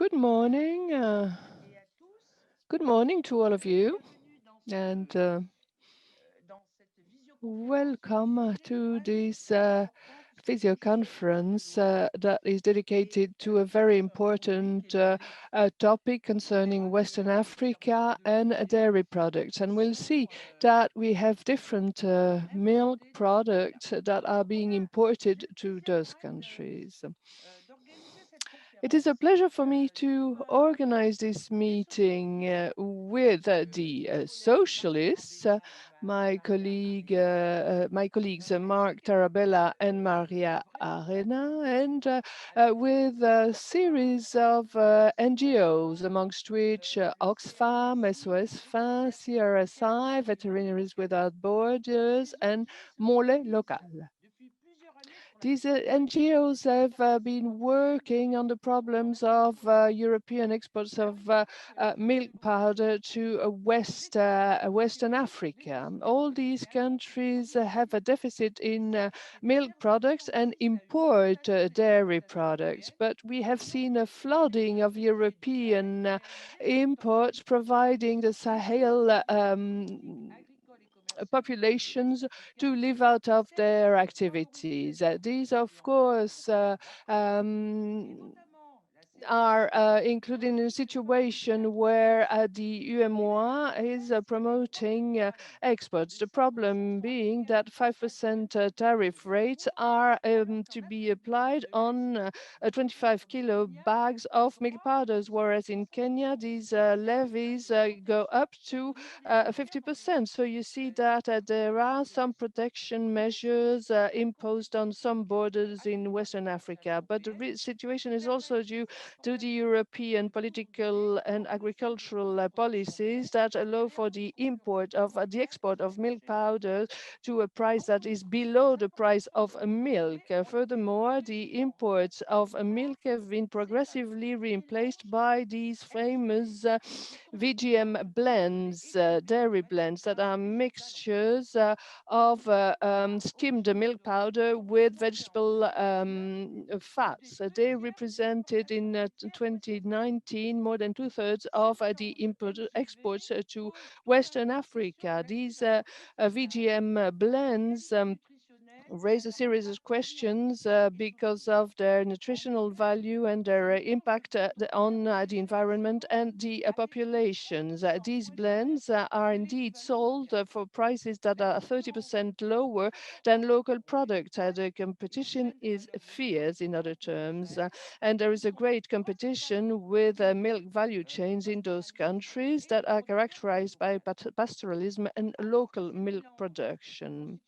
Good morning. Good morning to all of you, and welcome to this physio conference that is dedicated to a very important topic concerning Western Africa and dairy products. And we'll see that we have different milk products that are being imported to those countries. It is a pleasure for me to organize this meeting with the socialists, my colleagues Mark Tarabella and Maria Arena, and with a series of NGOs, amongst which Oxfam, SOS Fin, CRSI, Veterinaries Without Borders, and Mole Local. These NGOs have been working on the problems of European exports of milk powder to Western Africa. All these countries have a deficit in milk products and import dairy products, but we have seen a flooding of European imports, providing the Sahel populations to live out of their activities. These, of course, are included in a situation where the UMOA is promoting exports. The problem being that 5% tariff rates are to be applied on 25-kilo bags of milk powders, whereas in Kenya these levies go up to 50%. So you see that there are some protection measures imposed on some borders in Western Africa, but the situation is also due to the European political and agricultural policies that allow for the import of the export of milk powder to a price that is below the price of milk. Furthermore, the imports of milk have been progressively replaced by these famous VGM blends, dairy blends that are mixtures of skimmed milk powder with vegetable fats. They represented in 2019 more than two-thirds of the exports to Western Africa. These VGM blends raise a series of questions because of their nutritional value and their impact on the environment and the populations. These blends are indeed sold for prices that are 30% lower than local products. The competition is fierce, in other terms, and there is a great competition with milk value chains in those countries that are characterized by pastoralism and local milk production.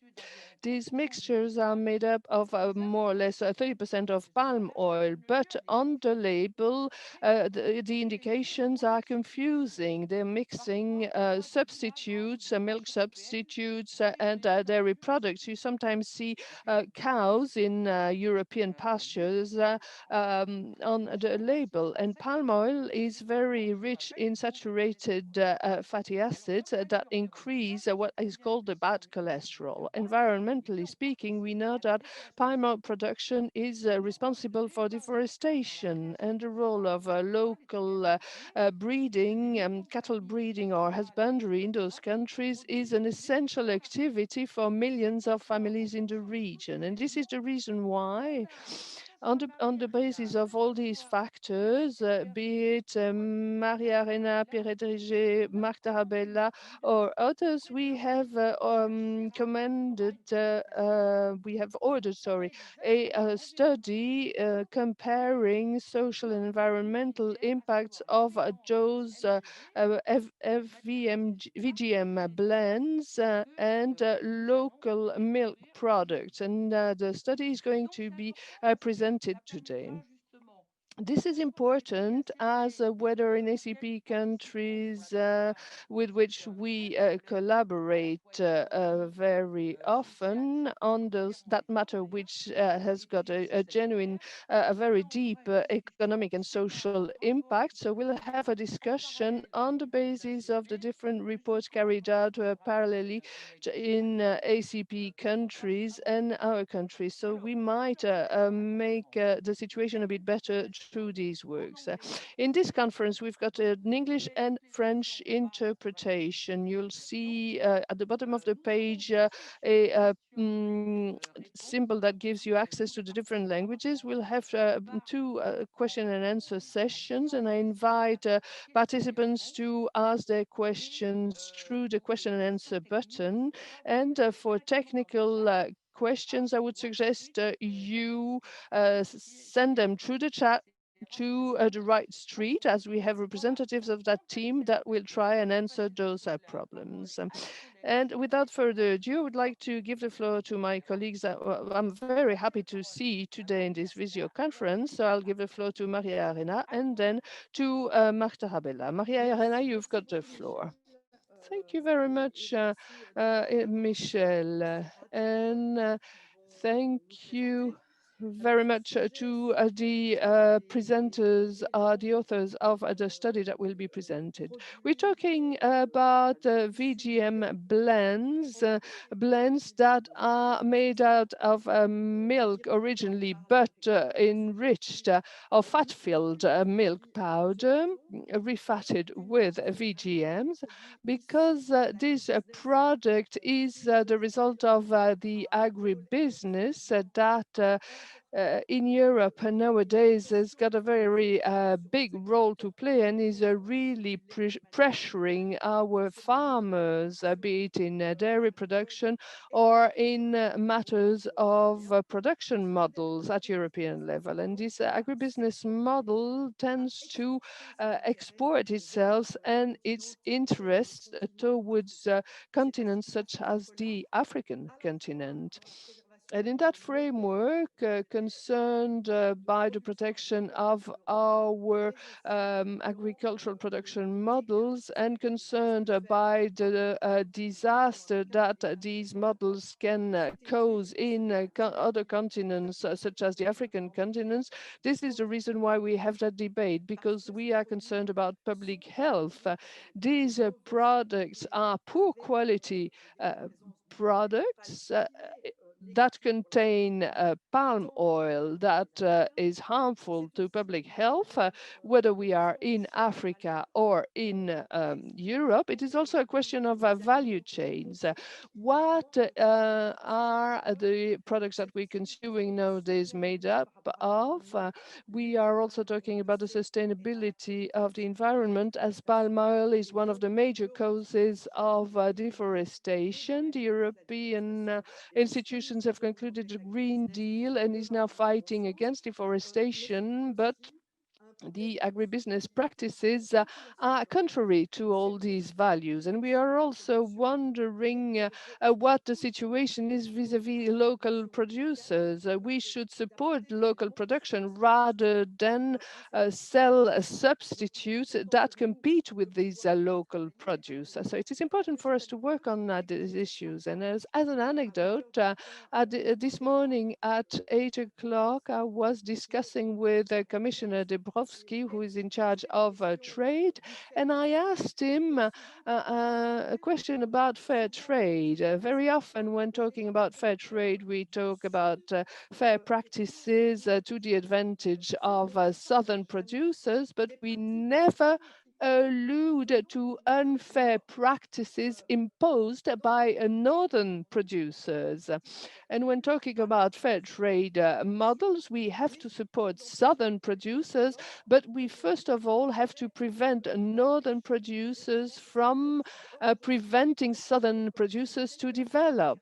These mixtures are made up of more or less 30% of palm oil, but on the label, the indications are confusing. They're mixing substitutes, milk substitutes, and dairy products. You sometimes see cows in European pastures on the label. And palm oil is very rich in saturated fatty acids that increase what is called the bad cholesterol. Environmentally speaking, we know that palm oil production is responsible for deforestation, and the role of local breeding, cattle breeding or husbandry in those countries is an essential activity for millions of families in the region. And this is the reason why on the basis of all these factors, be it Maria Arena, Pierre Driget, Marc Tarabella, or others, we have ordered, a study comparing social and environmental impacts of those VGM blends and local milk products. And the study is going to be presented today. This is important as whether in ACP countries with which we collaborate very often on that matter, which has got a genuine, a very deep economic and social impact. So we'll have a discussion on the basis of the different reports carried out parallelly in ACP countries and our countries. So we might make the situation a bit better through these works. In this conference, we've got an English and French interpretation. You'll see at the bottom of the page a symbol that gives you access to the different languages. We'll have two question and answer sessions, and I invite participants to ask their questions through the question and answer button. And for technical questions, I would suggest you send them through the chat to the right street, as we have representatives of that team that will try and answer those problems. And without further ado, I would like to give the floor to my colleagues that I'm very happy to see today in this video conference. So I'll give the floor to Maria Arena and then to Marta Rabella. Maria Arena, you've got the floor. Thank you very much, Michelle. And thank you very much to the presenters, the authors of the study that will be presented. We're talking about VGM blends, blends that are made out of milk originally, but enriched or fat-filled milk powder, refatted with VGMs, because this product is the result of the agribusiness that in Europe nowadays has got a very big role to play and is really pressuring our farmers, be it in dairy production or in matters of production models at European level. And this agribusiness model tends to export itself and its interests towards continents such as the African continent. And in that framework, concerned by the protection of our agricultural production models and concerned by the disaster that these models can cause in other continents, such as the African continents, this is the reason why we have that debate, because we are concerned about public health. These products are poor quality products that contain palm oil that is harmful to public health, whether we are in Africa or in Europe. It is also a question of value chains. What are the products that we're consuming nowadays made up of? We are also talking about the sustainability of the environment, as palm oil is one of the major causes of deforestation. The European institutions have concluded a Green Deal and is now fighting against deforestation, but the agribusiness practices are contrary to all these values. And we are also wondering what the situation is vis-a-vis local producers. We should support local production rather than sell substitutes that compete with these local produce. So it is important for us to work on these issues. And as an anecdote, this morning at 8 o'clock, I was discussing with Commissioner Dubrovsky, who is in charge of trade, and I asked him a question about fair trade. Very often when talking about fair trade, we talk about fair practices to the advantage of southern producers, but we never allude to unfair practices imposed by northern producers. And when talking about fair trade models, we have to support southern producers, but we first of all have to prevent northern producers from preventing southern producers to develop.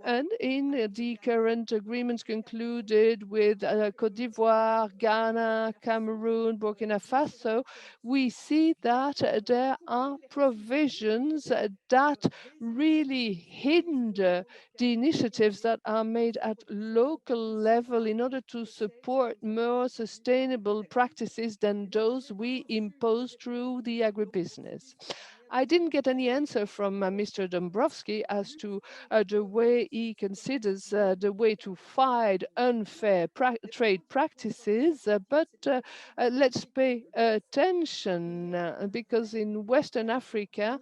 And in the current agreements concluded with Côte d'Ivoire, Ghana, Cameroon, Burkina Faso, we see that there are provisions that really hinder the initiatives that are made at local level in order to support more sustainable practices than those we impose through the agribusiness. I didn't get any answer from Mr. Dombrovski as to the way he considers the way to fight unfair trade practices, but let's pay attention because in Western Africa,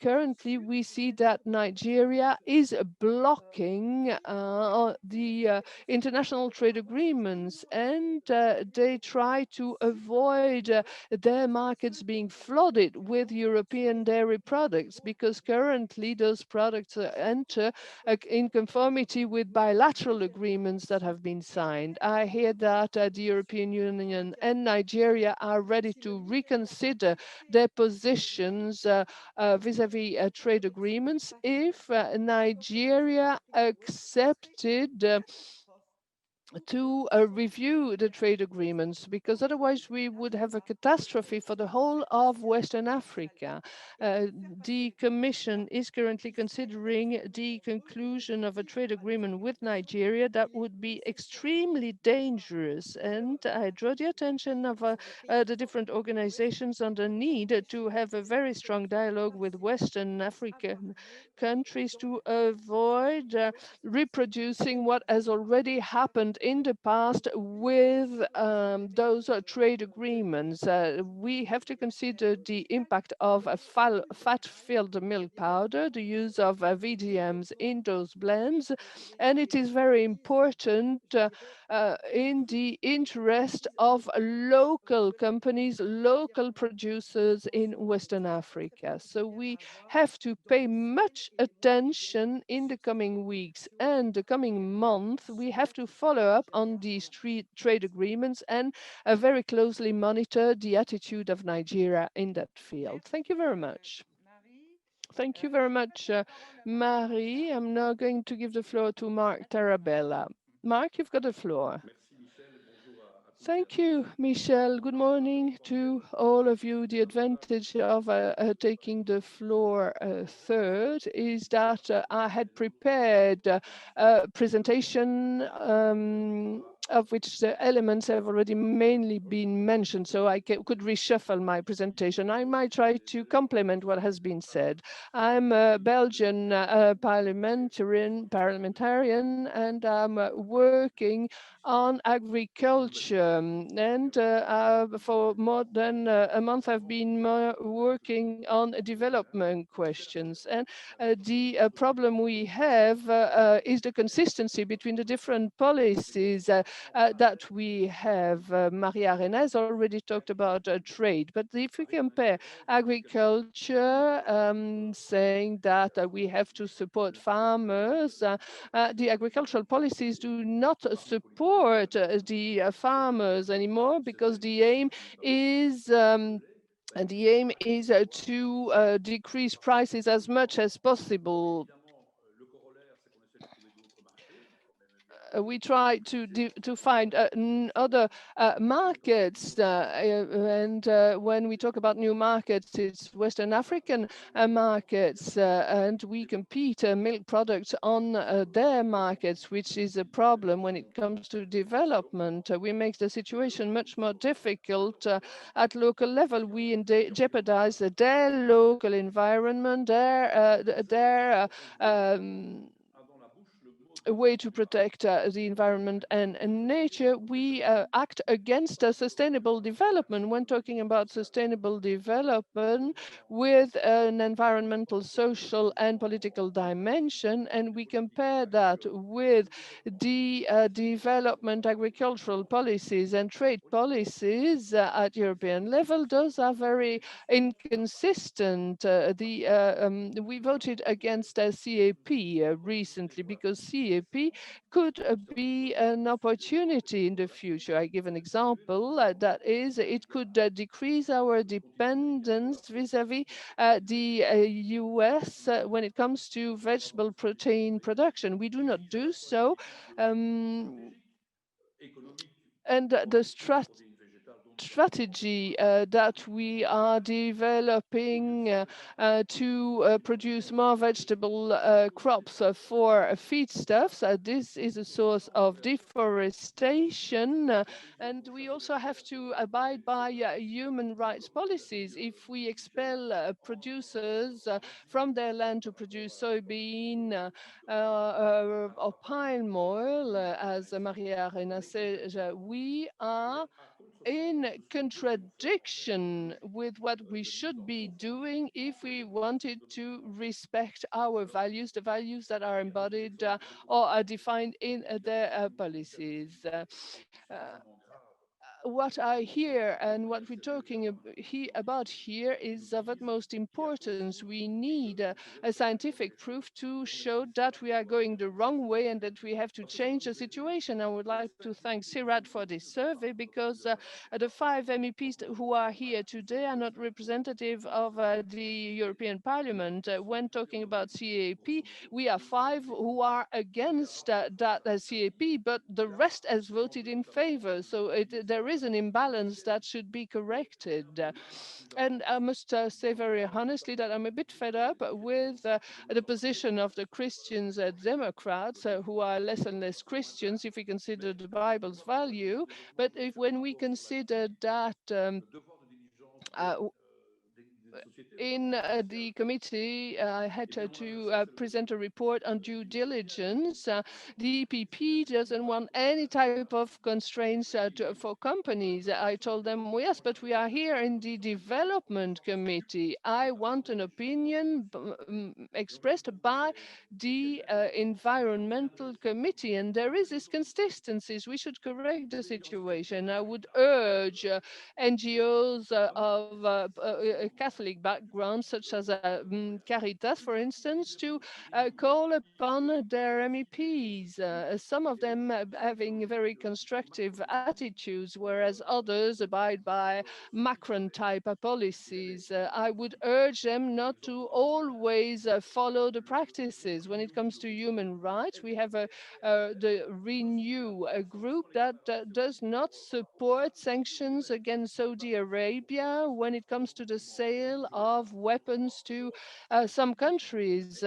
currently we see that Nigeria is blocking the international trade agreements, and they try to avoid their markets being flooded with European dairy products, because currently those products enter in conformity with bilateral agreements that have been signed. I hear that the European Union and Nigeria are ready to reconsider their positions vis-à-vis trade agreements if Nigeria accepted to review the trade agreements, because otherwise we would have a catastrophe for the whole of Western Africa. The Commission is currently considering the conclusion of a trade agreement with Nigeria that would be extremely dangerous. And I draw the attention of the different organizations on the need to have a very strong dialogue with Western African countries to avoid reproducing what has already happened in the past with those trade agreements. We have to consider the impact of a fat-filled milk powder, the use of VGMs in those blends, and it is very important in the interest of local companies, local producers in Western Africa. So we have to pay much attention in the coming weeks and the coming month. We have to follow up on these trade agreements and very closely monitor the attitude of Nigeria in that field. Thank you very much. Thank you very much, Marie. I'm now going to give the floor to Mark Tarabella. Mark, you've got the floor. Thank you, Michel. Good morning to all of you. The advantage of taking the floor third is that I had prepared a presentation of which the elements have already mainly been mentioned, so I could reshuffle my presentation. I might try to complement what has been said. I'm a Belgian parliamentarian, and I'm working on agriculture. And for more than a month, I've been working on development questions. And the problem we have is the consistency between the different policies that we have. Maria Arena has already talked about trade, but if we compare agriculture, saying that we have to support farmers, the agricultural policies do not support the farmers anymore, because the aim is to decrease prices as much as possible. We try to find other markets, and when we talk about new markets, it's Western African markets, and we compete milk products on their markets, which is a problem when it comes to development. We make the situation much more difficult at local level. We jeopardize their local environment, their a way to protect the environment and nature. We act against sustainable development. When talking about sustainable development with an environmental, social, and political dimension, and we compare that with the development agricultural policies and trade policies at European level, those are very inconsistent. We voted against CAP recently because CAP could be an opportunity in the future. I give an example, that is, it could decrease our dependence vis-à-vis the US when it comes to vegetable protein production. We do not do so. And the strategy that we are developing to produce more vegetable crops for feedstuffs. This is a source of deforestation, and we also have to abide by human rights policies. If we expel producers from their land to produce soybean or palm oil, as Maria Arena said, we are in contradiction with what we should be doing if we wanted to respect our values, the values that are embodied or are defined in their policies. What I hear and what we're talking about here is of utmost importance. We need a scientific proof to show that we are going the wrong way and that we have to change the situation. I would like to thank CIRAD for this survey because the 5 MEPs who are here today are not representative of the European Parliament. When talking about CAP, we are 5 who are against that CAP, but the rest has voted in favor. So there is an imbalance that should be corrected. And I must say very honestly that I'm a bit fed up with the position of the Christians and Democrats, who are less and less Christians if we consider the Bible's value. But when we consider that uh, in the committee, I had to present a report on due diligence. The EPP doesn't want any type of constraints for companies. I told them, well, yes, but we are here in the development committee. I want an opinion expressed by the environmental committee, and there is this consistencies. We should correct the situation. I would urge NGOs of Catholic backgrounds, such as Caritas, for instance, to call upon their MEPs, some of them having very constructive attitudes, whereas others abide by Macron-type policies. I would urge them not to always follow the practices. When it comes to human rights, we have the Renew, a group that does not support sanctions against Saudi Arabia when it comes to the sale of weapons to some countries.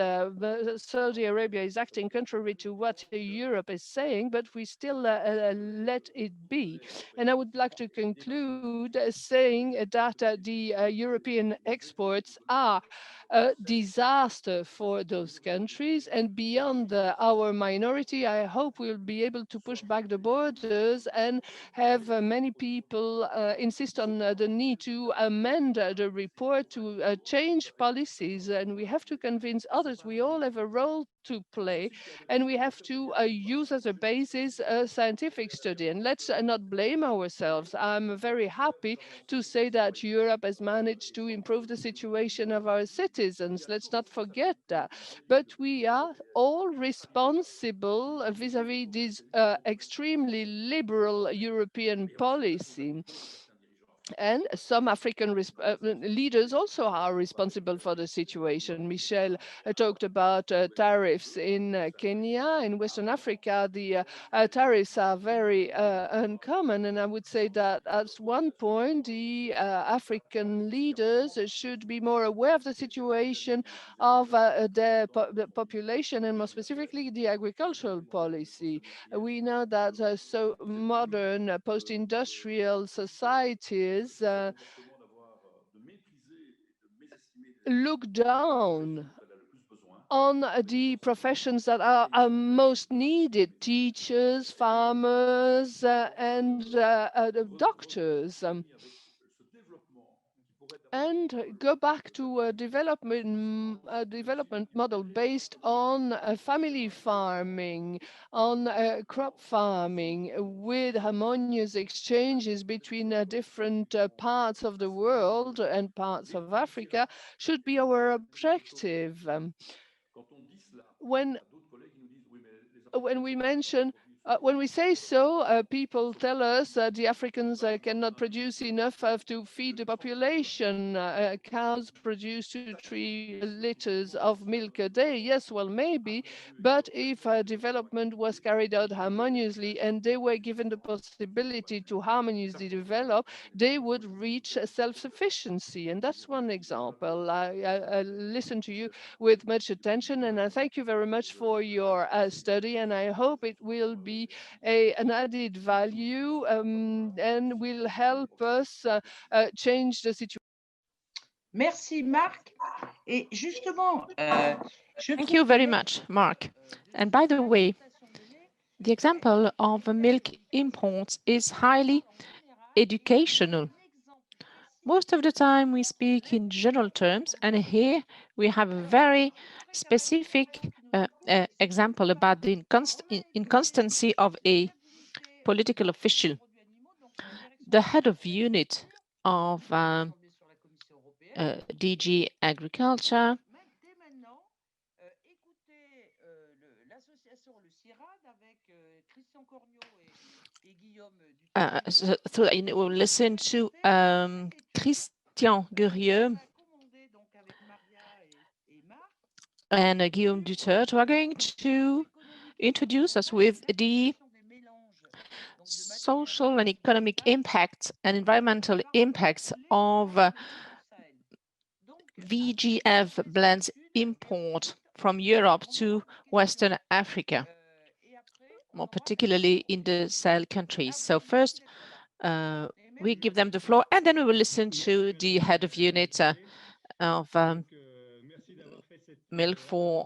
Saudi Arabia is acting contrary to what Europe is saying, but we still let it be. And I would like to conclude saying that the European exports are a disaster for those countries. And beyond our minority, I hope we'll be able to push back the borders and have many people insist on the need to amend the report to change policies. And we have to convince others. We all have a role to play, and we have to use as a basis a scientific study. And let's not blame ourselves. I'm very happy to say that Europe has managed to improve the situation of our citizens. Let's not forget that. But we are all responsible vis-à-vis this extremely liberal European policy. And some African leaders also are responsible for the situation. Michel talked about tariffs in Kenya. In Western Africa, the tariffs are very uncommon. And I would say that at one point, the African leaders should be more aware of the situation of the population, and more specifically, the agricultural policy. We know that so modern post-industrial societies look down on the professions that are most needed: teachers, farmers, and the doctors. And go back to a development model based on family farming, on crop farming, with harmonious exchanges between different parts of the world and parts of Africa should be our objective. When when we mention When we say so, people tell us that the Africans cannot produce enough to feed the population. Cows produce 2 to 3 liters of milk a day. Yes, well, maybe, but if development was carried out harmoniously and they were given the possibility to harmoniously develop, they would reach self-sufficiency. And that's one example. I listen to you with much attention, and I thank you very much for your study, and I hope it will be an added value and will help us change the situation. Merci Marc. Et justement, je Thank you very much, Mark. And by the way, the example of milk imports is highly educational. Most of the time we speak in general terms, and here we have a very specific example about the inconstancy of a political official. The head of unit of DG Agriculture so we'll listen to Christian Gurieux and Guillaume Duterte, who are going to introduce us with the social and economic impacts and environmental impacts of VGF blends import from Europe to Western Africa, more particularly in the Sahel countries. So first, we give them the floor, and then we will listen to the head of unit of milk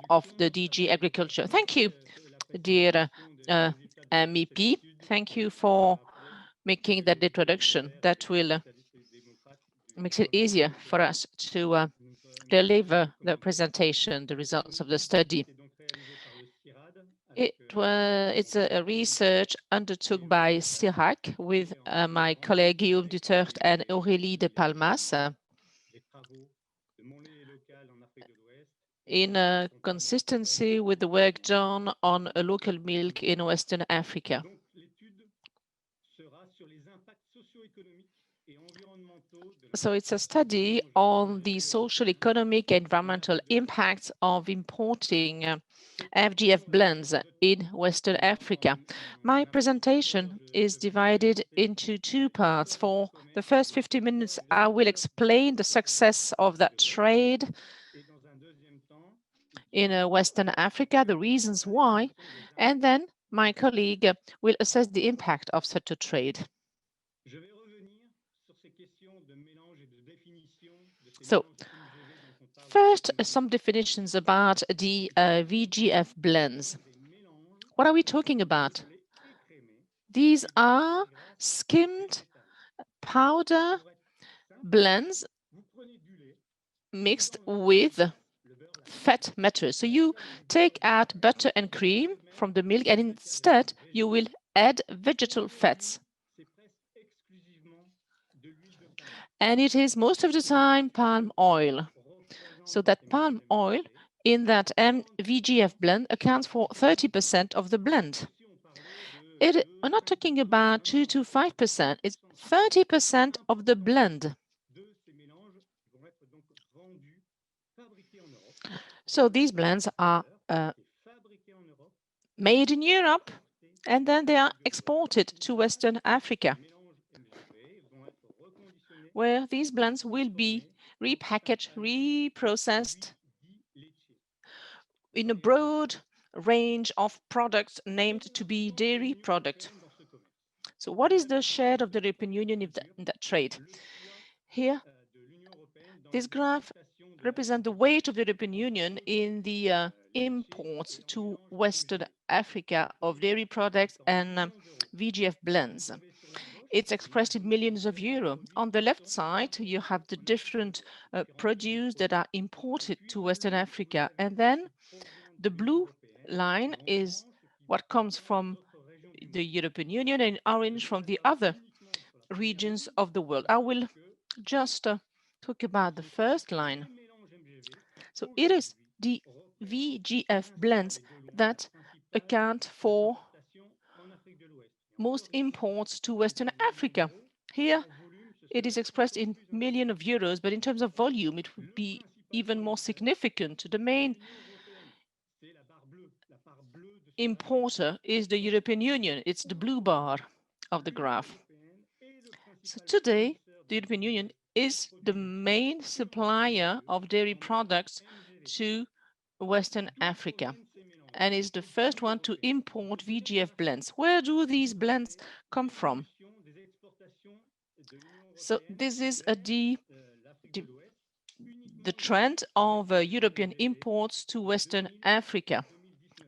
of the DG Agriculture. Thank you, dear MEP. Thank you for making that introduction. That will makes it easier for us to deliver the presentation, the results of the study. It's a research undertook by CIRAC with my colleague Guillaume Duterte and Aurélie de Palmas in consistency with the work done on a local milk in Western Africa. So it's a study on the social, economic, and environmental impacts of importing Vgf blends in Western Africa. My presentation is divided into 2 parts. For the first 50 minutes, I will explain the success of that trade in Western Africa, the reasons why, and then my colleague will assess the impact of such a trade. So, first, some definitions about the VGF blends. What are we talking about? These are skimmed powder blends mixed with fat matter. So you take out butter and cream from the milk, and instead you will add vegetal fats. And it is most of the time palm oil. So that palm oil in that VGF blend accounts for 30% of the blend. We're not talking about 2 to 5%, it's 30% of the blend. So these blends are made in Europe, and then they are exported to Western Africa, where these blends will be repackaged, reprocessed in a broad range of products named to be dairy product. So what is the share of the European Union in that trade? Here, this graph represents the weight of the European Union in the imports to Western Africa of dairy products and VGF blends. It's expressed in millions of euros. On the left side, you have the different produce that are imported to Western Africa. And then the blue line is what comes from the European Union, and orange from the other regions of the world. I will just talk about the first line. So it is the VGF blends that account for most imports to Western Africa. Here, it is expressed in millions of euros, but in terms of volume, it would be even more significant. The main importer is the European Union. It's the blue bar of the graph. So today, the European Union is the main supplier of dairy products to Western Africa and is the first one to import VGF blends. Where do these blends come from? So this is the trend of European imports to Western Africa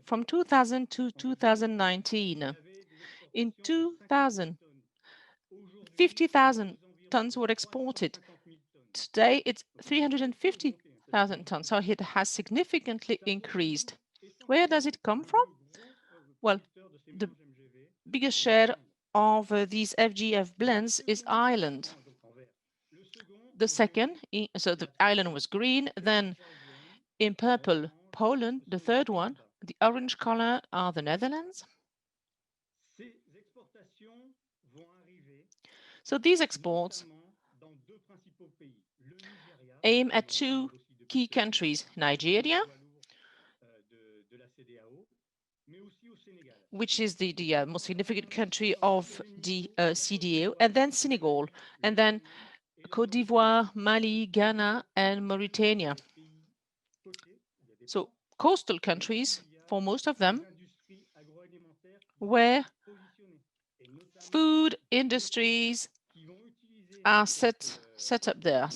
from 2000 to 2019. In 2000, 50,000 tons were exported. Today, it's 350,000 tons, so it has significantly increased. Where does it come from? Well, the biggest share of these FGF blends is Ireland. The second, so the island was green, then in purple, Poland, the third one, the orange color are the Netherlands. So these exports aim at two key countries, Nigeria, which is the most significant country of the CDAO, and then Senegal, and then Côte d'Ivoire, Mali, Ghana, and Mauritania. So coastal countries, for most of them, where food industries are settled there.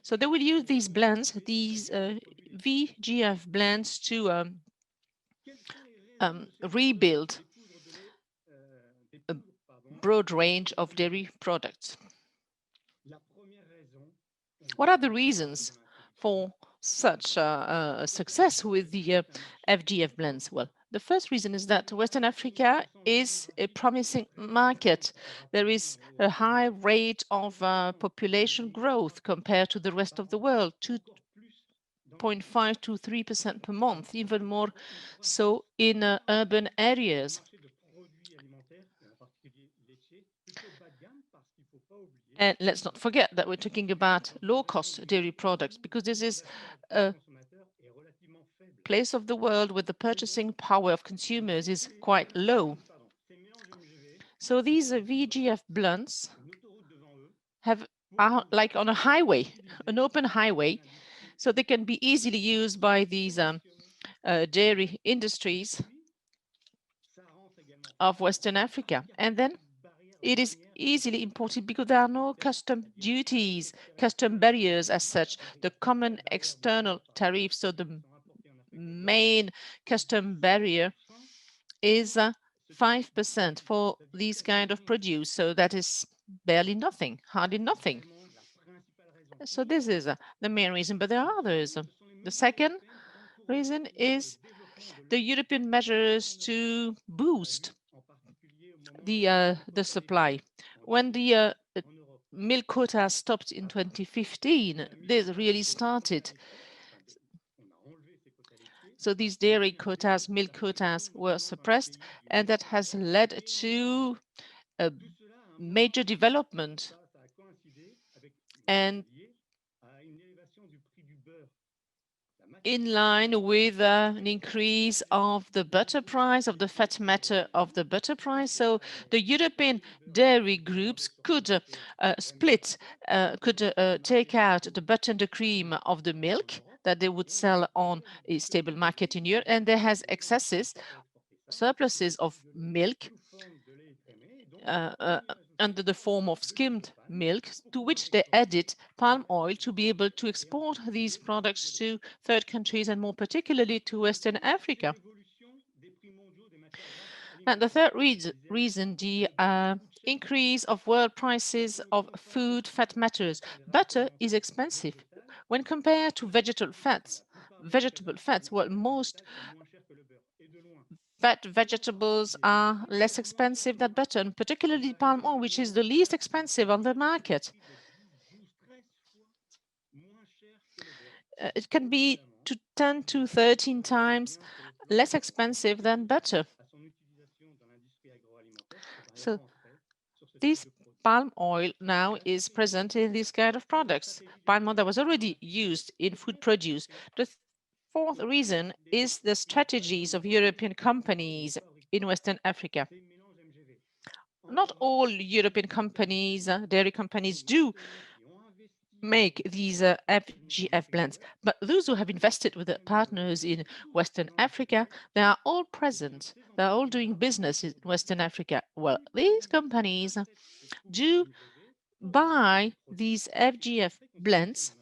So they will use these blends, these VGF blends to rebuild a broad range of dairy products. What are the reasons for such a success with the FGF blends? Well, the first reason is that Western Africa is a promising market. There is a high rate of population growth compared to the rest of the world, 2.5 to 3% per month, even more so in urban areas. And let's not forget that we're talking about low-cost dairy products, because this is a place of the world where the purchasing power of consumers is quite low. So these VGF blends are like on a highway, an open highway, so they can be easily used by these dairy industries of Western Africa. And then it is easily imported because there are no custom duties, custom barriers as such. The common external tariff, so the main custom barrier is 5% for these kind of produce. So that is barely nothing, hardly nothing. So this is the main reason, but there are others. The second reason is the European measures to boost the supply. When the milk quota stopped in 2015, this really started. So these dairy quotas, milk quotas were suppressed, and that has led to a major development and in line with an increase of the butter price, of the fat matter of the butter price. So the European dairy groups could take out the butter and the cream of the milk that they would sell on a stable market in Europe, and there has surpluses of milk under the form of skimmed milk, to which they added palm oil to be able to export these products to third countries and more particularly to Western Africa. And the third reason, the increase of world prices of food fat matters. Butter is expensive when compared to vegetable fats. Well, most fat vegetables are less expensive than butter, and particularly palm oil, which is the least expensive on the market. It can be 10 to 13 times less expensive than butter. So this palm oil now is present in this kind of products. Palm oil that was already used in food produce. The fourth reason is the strategies of European companies in Western Africa. Not all European companies, dairy companies, do make these Vgf blends, but those who have invested with their partners in Western Africa, they are all present. They are all doing business in Western Africa. Well, these companies do buy these Vgf blends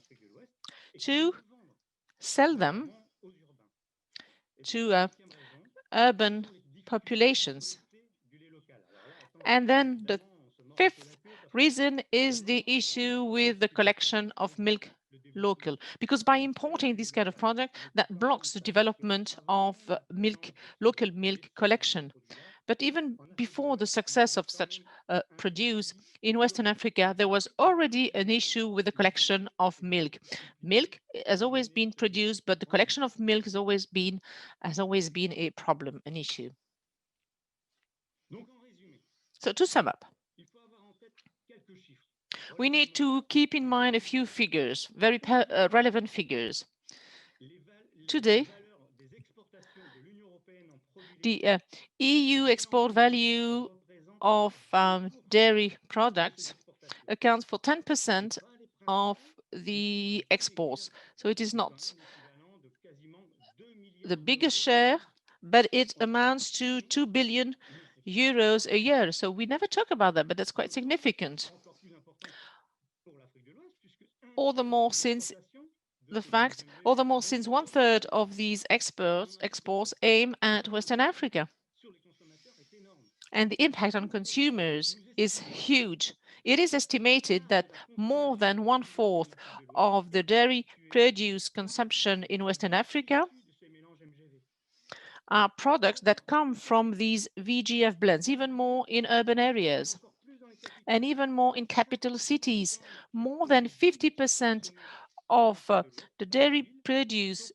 to sell them to urban populations. And then the fifth reason is the issue with the collection of milk local, because by importing this kind of product, that blocks the development of local milk collection. But even before the success of such produce in Western Africa, there was already an issue with the collection of milk. Milk has always been produced, but the collection of milk has always been a problem, an issue. So to sum up, we need to keep in mind a few figures, very relevant figures. Today, the EU export value of dairy products accounts for 10% of the exports. So it is not the biggest share, but it amounts to 2 billion euros a year. So we never talk about that, but that's quite significant. All the more since one-third of these exports aim at Western Africa. And the impact on consumers is huge. It is estimated that more than one-fourth of the dairy produce consumption in Western Africa are products that come from these VGF blends, even more in urban areas and even more in capital cities. More than 50% of the dairy produce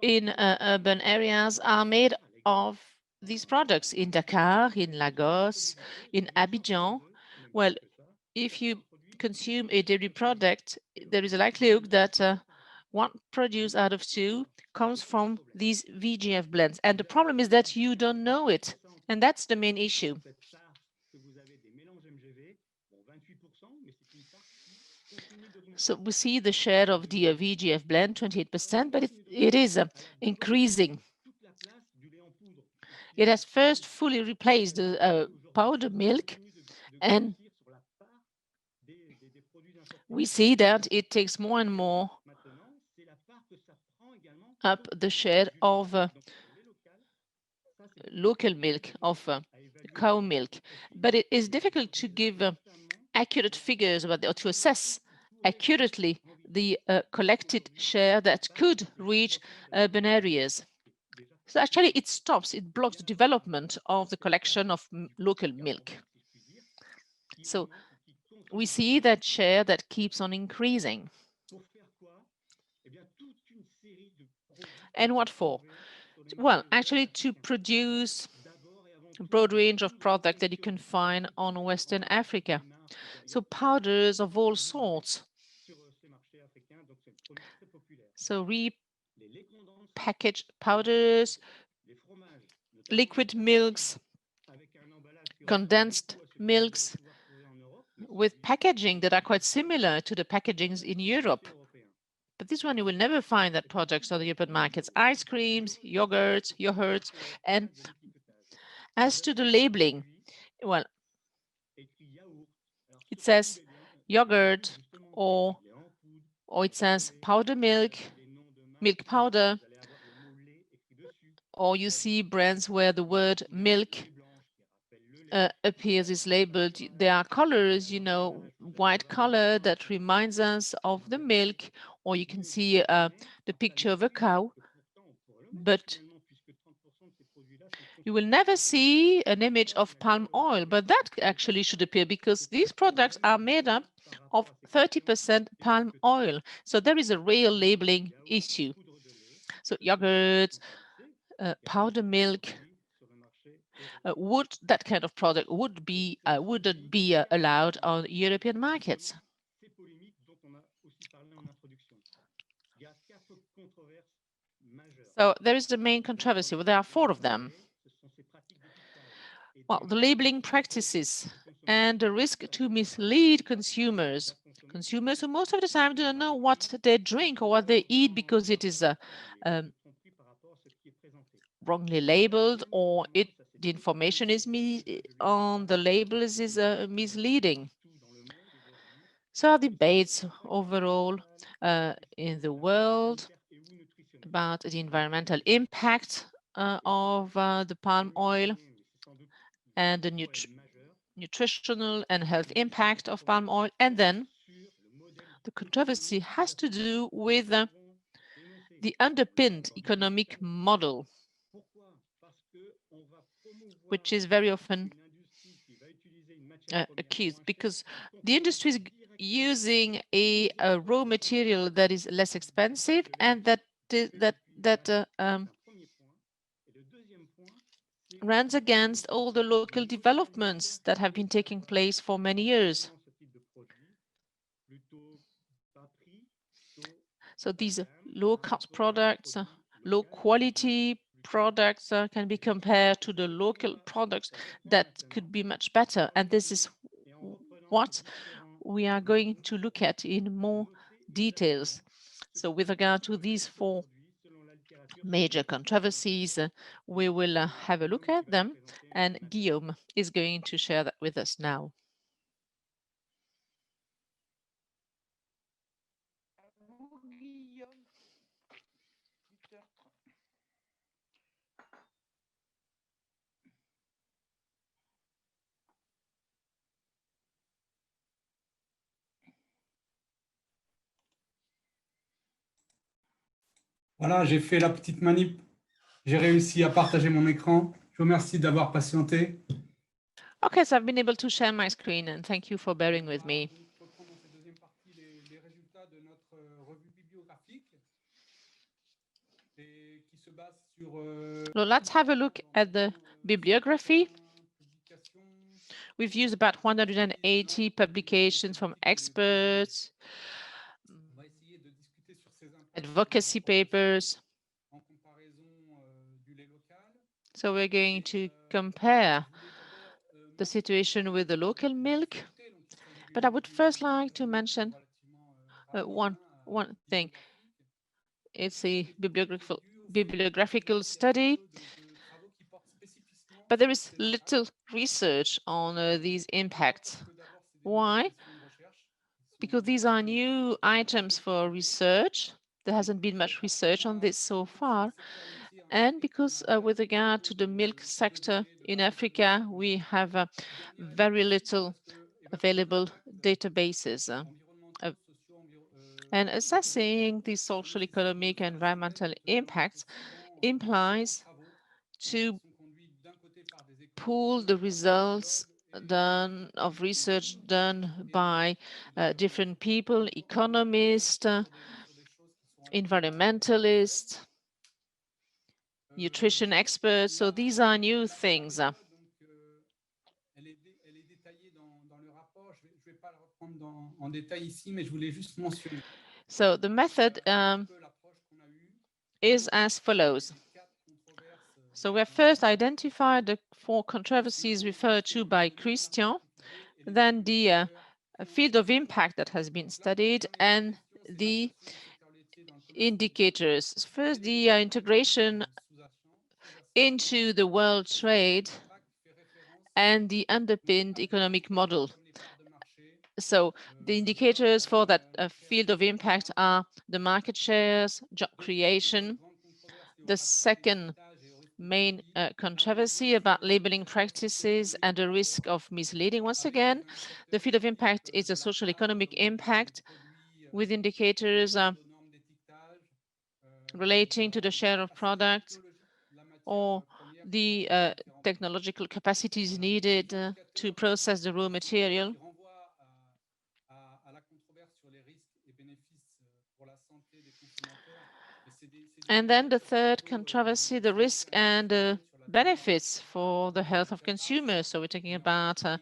in urban areas are made of these products in Dakar, in Lagos, in Abidjan. Well, if you consume a dairy product, there is a likelihood that one produce out of two comes from these VGF blends. And the problem is that you don't know it. And that's the main issue. So we see the share of the VGF blend, 28%, but it is increasing. It has first fully replaced the powder milk, and we see that it takes more and more up the share of local milk, of cow milk. But it is difficult to give accurate figures about or to assess accurately the collected share that could reach urban areas. So actually it blocks the development of the collection of local milk. So we see that share that keeps on increasing. And what for? Well, actually to produce a broad range of products that you can find on Western Africa. So powders of all sorts. So repackaged powders, liquid milks, condensed milks, with packaging that are quite similar to the packagings in Europe. But this one, you will never find that products on the European markets. Ice creams, yogurts, and as to the labeling, well, it says yogurt or it says powder milk, milk powder, or you see brands where the word milk appears, is labeled. There are colors, white color that reminds us of the milk, or you can see the picture of a cow, but you will never see an image of palm oil, but that actually should appear because these products are made up of 30% palm oil. So there is a real labeling issue. So yogurts, powder milk, would that kind of product wouldn't be allowed on European markets? So there is the main controversy. Well, there are four of them. Well, the labeling practices and the risk to mislead consumers. Consumers who most of the time do not know what they drink or what they eat because it is wrongly labeled, or the information is on the labels is misleading. So debates overall in the world about the environmental impact of the palm oil and the nutritional and health impact of palm oil. And then the controversy has to do with the underpinned economic model, which is very often accused, because the industry is using a raw material that is less expensive and that runs against all the local developments that have been taking place for many years. So these low-cost products, low-quality products can be compared to the local products that could be much better. And this is what we are going to look at in more details. So with regard to these four major controversies, we will have a look at them, and Guillaume is going to share that with us now. Voilà, j'ai fait la petite manip. J'ai réussi à partager mon écran. Je vous remercie d'avoir patienté. Okay, so I've been able to share my screen, and thank you for bearing with me. Les résultats de notre revue bibliographique qui se base sur Well, let's have a look at the bibliography. We've used about 180 publications from experts, advocacy papers. So we're going to compare the situation with the local milk. But I would first like to mention one thing. It's a bibliographical study, but there is little research on these impacts. Why? Because these are new items for research. There hasn't been much research on this so far. And because with regard to the milk sector in Africa, we have very little available databases. And assessing the social, economic, and environmental impacts implies to pool the results of research done by different people, economists, environmentalists, nutrition experts. So these are new things. So the method is as follows. So we have first identified the four controversies referred to by Christian, then the field of impact that has been studied, and the indicators. First, the integration into the world trade and the underpinned economic model. So the indicators for that field of impact are the market shares, job creation. The second main controversy about labeling practices and the risk of misleading. Once again, the field of impact is a social economic impact with indicators relating to the share of products or the technological capacities needed to process the raw material. And then the third controversy, the risk and benefits for the health of consumers. So we're talking about a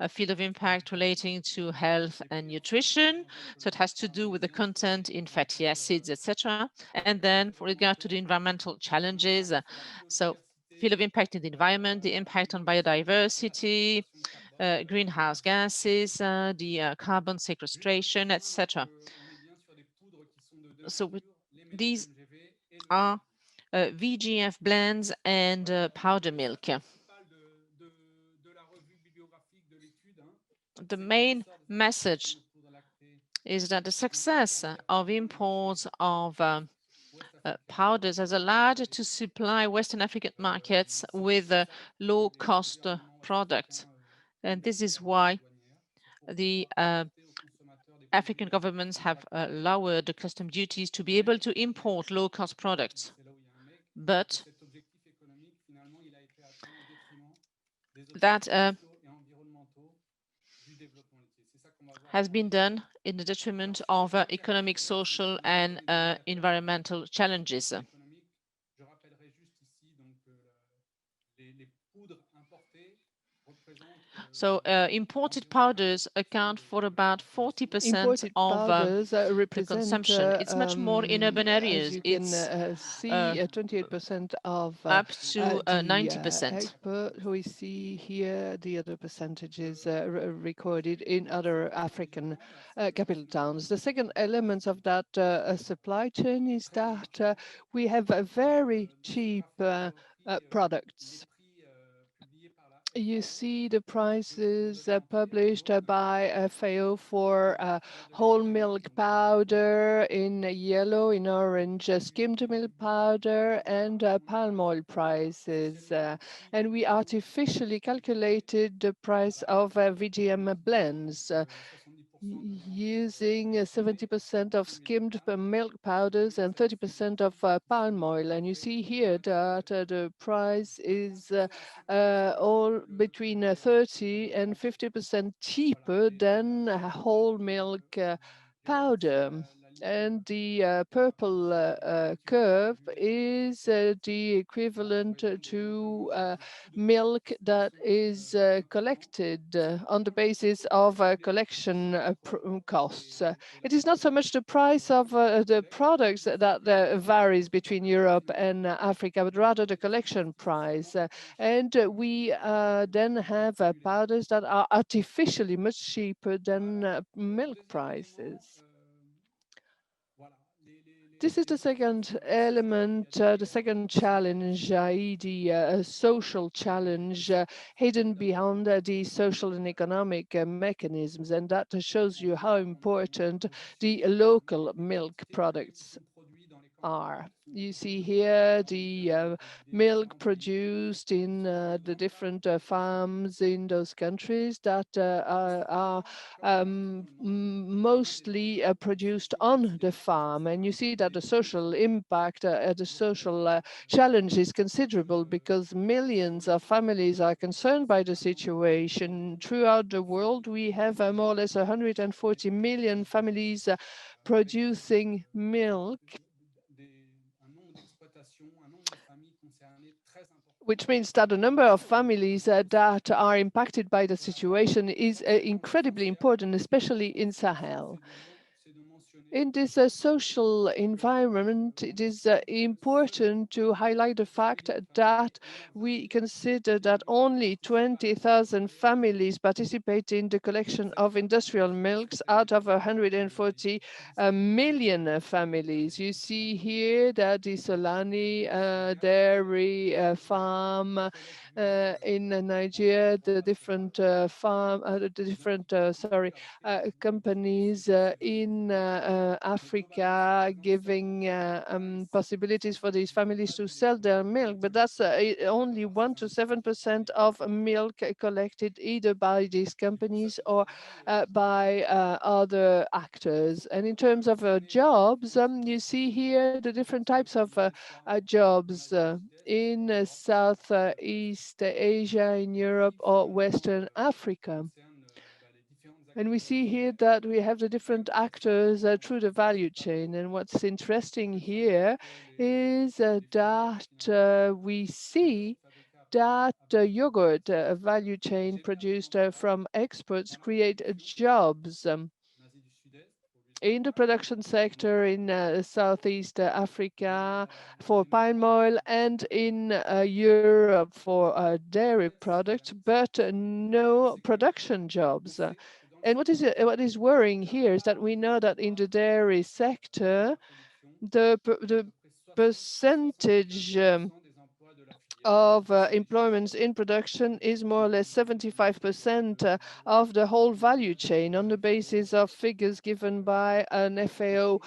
field of impact relating to health and nutrition. So it has to do with the content in fatty acids, etc. And then for regard to the environmental challenges, so field of impact in the environment, the impact on biodiversity, greenhouse gases, the carbon sequestration, etc. So these are VGF blends and powder milk. The main message is that the success of imports of powders has allowed to supply Western African markets with low-cost products. And this is why the African governments have lowered the custom duties to be able to import low-cost products. But that has been done in the detriment of economic, social, and environmental challenges. So imported powders account for about 40% of the consumption. It's much more in urban areas. As you It's can see, 28% of up to the 90%. export. We see here the other percentages recorded in other African capital towns. The second element of that supply chain is that we have very cheap products. You see the prices published by FAO for whole milk powder in yellow, in orange, skimmed milk powder, and palm oil prices. And we artificially calculated the price of VGM blends using 70% of skimmed milk powders and 30% of palm oil. And you see here that the price is all between 30 and 50% cheaper than whole milk powder. And the purple curve is the equivalent to milk that is collected on the basis of collection costs. It is not so much the price of the products that varies between Europe and Africa, but rather the collection price. And we then have powders that are artificially much cheaper than milk prices. This is the second element, the second challenge, i.e. the social challenge hidden behind the social and economic mechanisms. And that shows you how important the local milk products are. You see here the milk produced in the different farms in those countries that are mostly produced on the farm. And you see that the social impact, the social challenge is considerable because millions of families are concerned by the situation. Throughout the world, we have more or less 140 million families producing milk, which means that the number of families that are impacted by the situation is incredibly important, especially in Sahel. In this social environment, it is important to highlight the fact that we consider that only 20,000 families participate in the collection of industrial milks out of 140 million families. You see here that the Solani dairy farm in Nigeria, the different companies in Africa giving possibilities for these families to sell their milk, but that's only 1 to 7% of milk collected either by these companies or by other actors. And in terms of jobs, you see here the different types of jobs in Southeast Asia, in Europe, or Western Africa. And we see here that we have the different actors through the value chain. And what's interesting here is that we see that yogurt value chain produced from exports create jobs in the production sector in Southeast Africa for palm oil and in Europe for dairy products, but no production jobs. And what is worrying here is that we know that in the dairy sector, the percentage of employments in production is more or less 75% of the whole value chain on the basis of figures given by an FAO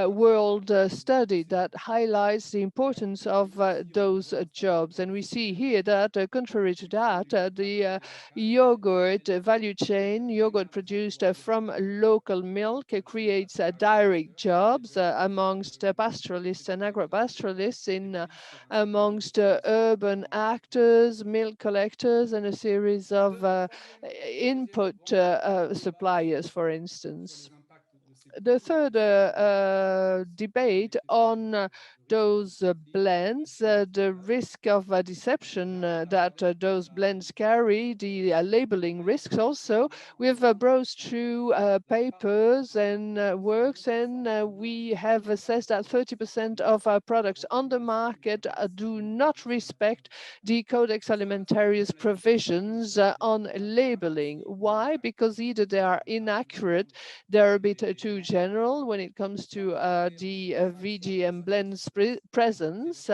world study that highlights the importance of those jobs. And we see here that contrary to that, the yogurt value chain, yogurt produced from local milk creates direct jobs amongst pastoralists and agro-pastoralists in amongst urban actors, milk collectors, and a series of input suppliers, for instance. The third debate on those blends, the risk of deception that those blends carry, the labeling risks also. We've browsed through papers and works, and we have assessed that 30% of products on the market do not respect the Codex Alimentarius provisions on labeling. Why? Because either they are inaccurate, they're a bit too general when it comes to the VGM blends presence,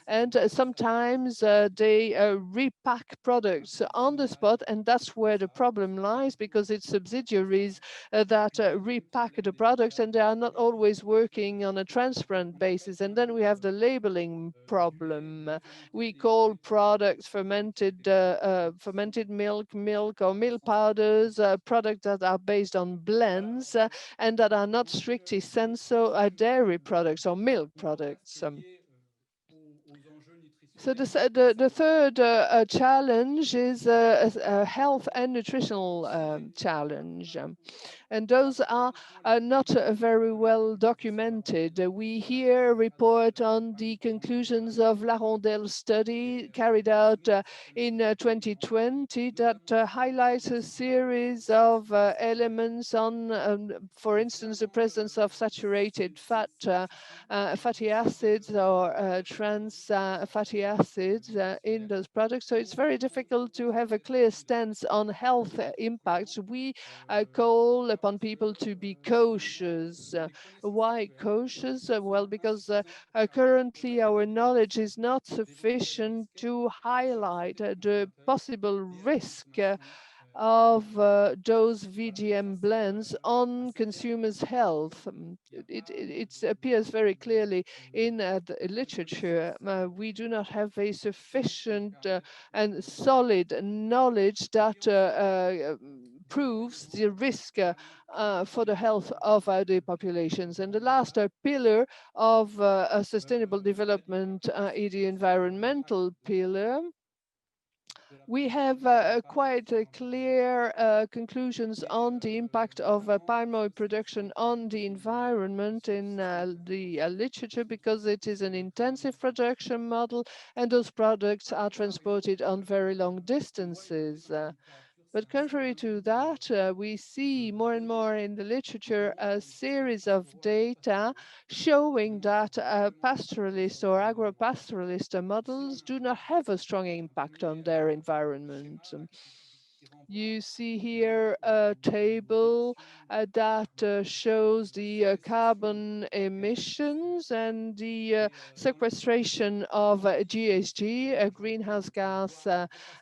and sometimes they repack products on the spot, and that's where the problem lies, because it's subsidiaries that repack the products, and they are not always working on a transparent basis. And then we have the labeling problem. We call products fermented milk or milk powders, products that are based on blends and that are not strictly senso dairy products or milk products. So the third challenge is a health and nutritional challenge. And those are not very well documented. We here report on the conclusions of La Rondelle study carried out in 2020 that highlights a series of elements on, for instance, the presence of saturated fat, fatty acids or trans fatty acids in those products. So it's very difficult to have a clear stance on health impacts. We call upon people to be cautious. Why cautious? Well, because currently our knowledge is not sufficient to highlight the possible risk of those VGM blends on consumers' health. It appears very clearly in the literature. We do not have a sufficient and solid knowledge that proves the risk for the health of the populations. And the last pillar of a sustainable development is the environmental pillar. We have quite clear conclusions on the impact of palm oil production on the environment in the literature, because it is an intensive production model and those products are transported on very long distances. But contrary to that, we see more and more in the literature a series of data showing that pastoralist or agro-pastoralist models do not have a strong impact on their environment. You see here a table that shows the carbon emissions and the sequestration of GHG, greenhouse gas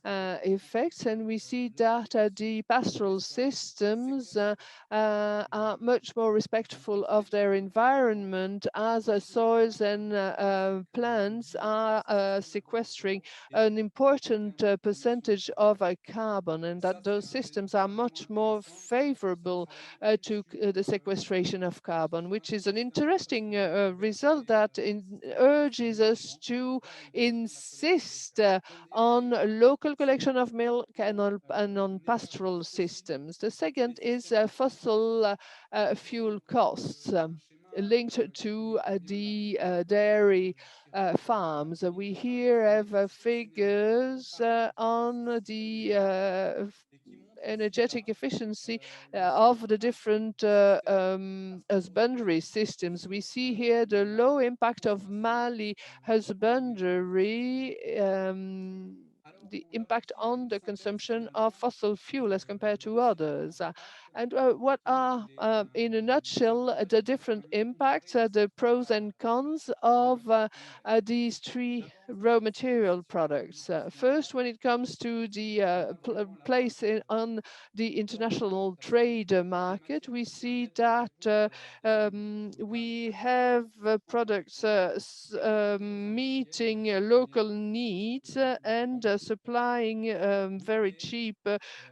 effects. And we see that the pastoral systems are much more respectful of their environment, as soils and plants are sequestering an important percentage of carbon, and that those systems are much more favorable to the sequestration of carbon, which is an interesting result that urges us to insist on local collection of milk and on pastoral systems. The second is fossil fuel costs. linked to the dairy farms. We here have figures on the energetic efficiency of the different husbandry systems. We see here the low impact of Mali husbandry, the impact on the consumption of fossil fuel as compared to others. And what are, in a nutshell, the different impacts, the pros and cons of these three raw material products? First, when it comes to the place on the international trade market, we see that we have products meeting local needs and supplying very cheap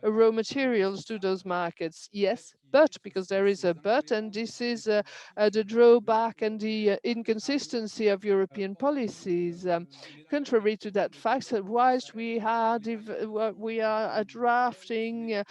raw materials to those markets. Yes, but, because there is a but, and this is the drawback and the inconsistency of European policies. Contrary to that fact, whilst we are drafting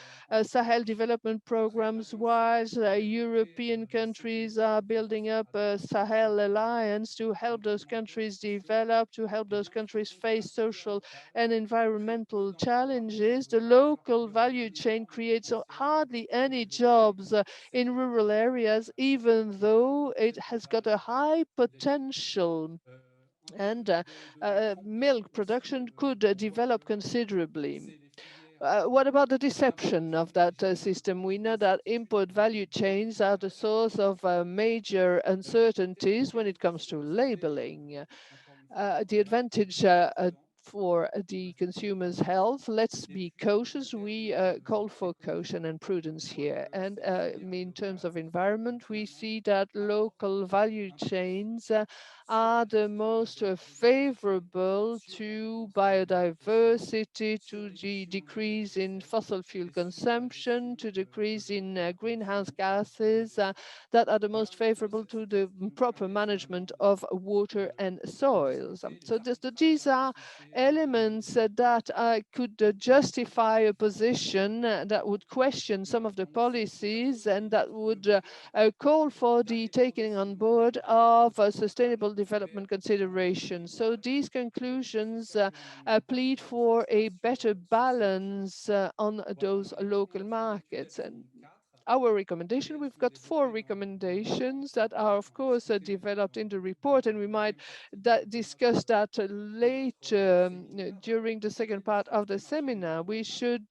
Sahel development programs, whilst European countries are building up a Sahel alliance to help those countries develop, to help those countries face social and environmental challenges, the local value chain creates hardly any jobs in rural areas, even though it has got a high potential. And milk production could develop considerably. What about the deception of that system? We know that import value chains are the source of major uncertainties when it comes to labeling. The advantage for the consumer's health, let's be cautious. We call for caution and prudence here. And in terms of environment, we see that local value chains are the most favorable to biodiversity, to the decrease in fossil fuel consumption, to decrease in greenhouse gases, that are the most favorable to the proper management of water and soils. So these are elements that could justify a position that would question some of the policies and that would call for the taking on board of sustainable development considerations. So these conclusions plead for a better balance on those local markets. And our recommendation, we've got 4 recommendations that are, of course, developed in the report, and we might discuss that later during the second part of the seminar. We should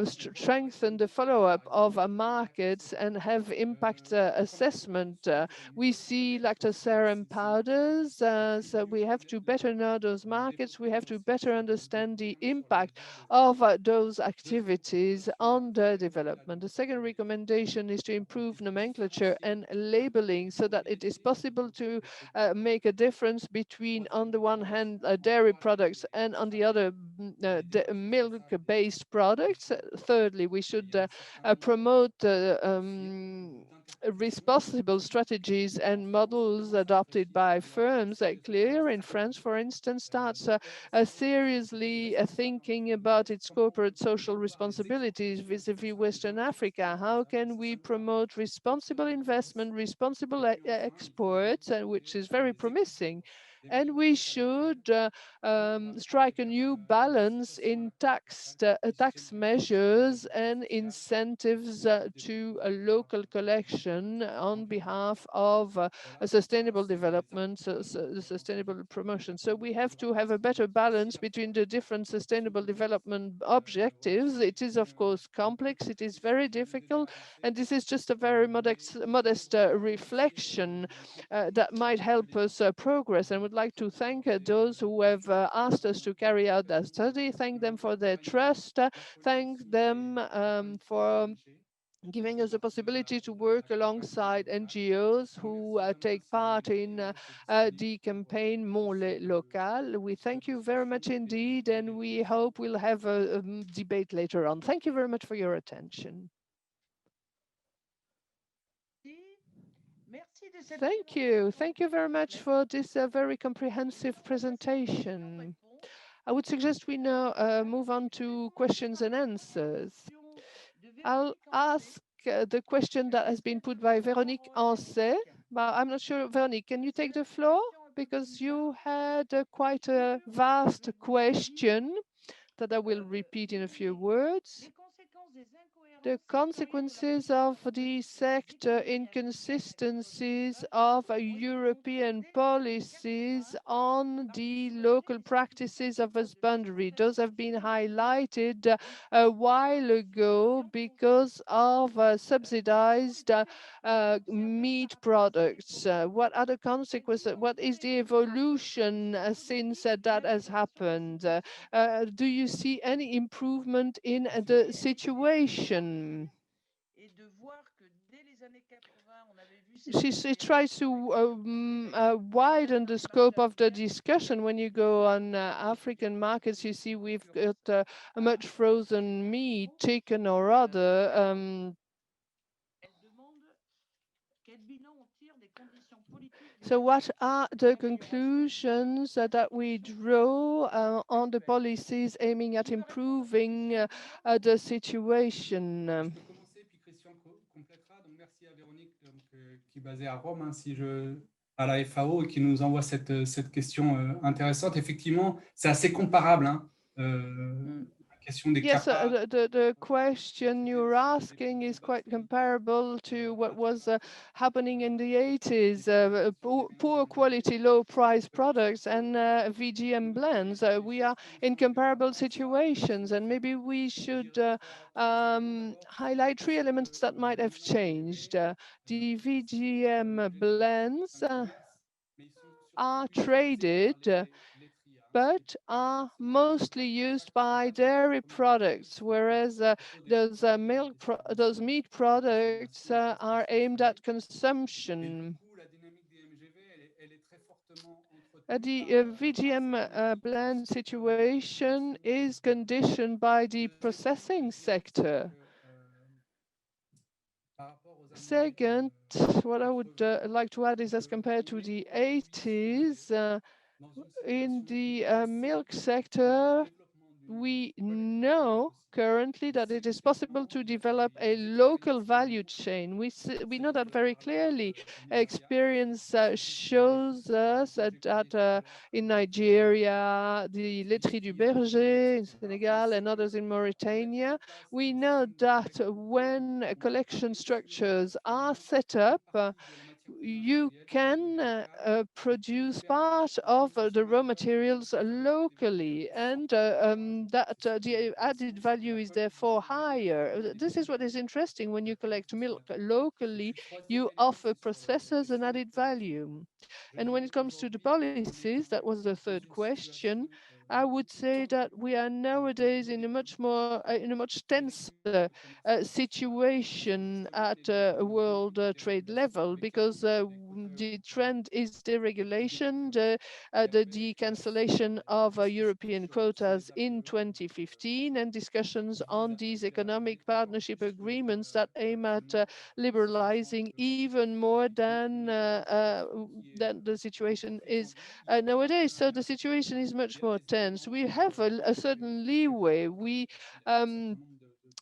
strengthen the follow-up of markets and have impact assessment. We see lactoserum powders, so we have to better know those markets. We have to better understand the impact of those activities on the development. The second recommendation is to improve nomenclature and labeling so that it is possible to make a difference between, on the one hand, dairy products and on the other, milk-based products. Thirdly, we should promote responsible strategies and models adopted by firms. Clear in France, for instance, starts seriously thinking about its corporate social responsibilities vis-a-vis Western Africa. How can we promote responsible investment, responsible exports, which is very promising? And we should strike a new balance in tax measures and incentives to a local collection on behalf of a sustainable development, sustainable promotion. So we have to have a better balance between the different sustainable development objectives. It is, of course, complex. It is very difficult. And this is just a very modest reflection that might help us progress. And would like to thank those who have asked us to carry out that study, thank them for their trust, thank them for giving us the possibility to work alongside NGOs who take part in the campaign Mon Local. We thank you very much indeed, and we hope we'll have a debate later on. Thank you very much for your attention. Thank you. Thank you very much for this very comprehensive presentation. I would suggest we now move on to questions and answers. I'll ask the question that has been put by Véronique Ancet. But I'm not sure, Veronique, can you take the floor? Because you had quite a vast question that I will repeat in a few words. The consequences of the sector inconsistencies of European policies on the local practices of husbandry. Those have been highlighted a while ago because of subsidized meat products. What are the consequences? What is the evolution since that has happened? Do you see any improvement in the situation? She tries to widen the scope of the discussion. When you go on African markets, you see we've got much frozen meat, chicken or other. So what are the conclusions that we draw on the policies aiming at improving the situation? Je peux commencer, puis Christian complétera. Donc, merci à Véronique, qui est basée à Rome, à la FAO, et qui nous envoie cette question intéressante. Effectivement, c'est assez comparable. Yes, the question you're asking is quite comparable to what was happening in the 80s, poor quality, low price products and VGM blends. We are in comparable situations, and maybe we should highlight three elements that might have changed. The VGM blends are traded but are mostly used by dairy products, whereas those meat products are aimed at consumption. The VGM blend situation is conditioned by the processing sector. Second, what I would like to add is, as compared to the 80s, in the milk sector, we know currently that it is possible to develop a local value chain. We know that very clearly. Experience shows us that in Nigeria, the Laiterie du Berger in Senegal and others in Mauritania, we know that when collection structures are set up, you can produce part of the raw materials locally, and that the added value is therefore higher. This is what is interesting. When you collect milk locally, you offer processors an added value. And when it comes to the policies, that was the third question, I would say that we are nowadays in a much tenser situation at a world trade level, because the trend is deregulation, the cancellation of European quotas in 2015, and discussions on these economic partnership agreements that aim at liberalizing even more than the situation is nowadays. So the situation is much more tense. We have a certain leeway. We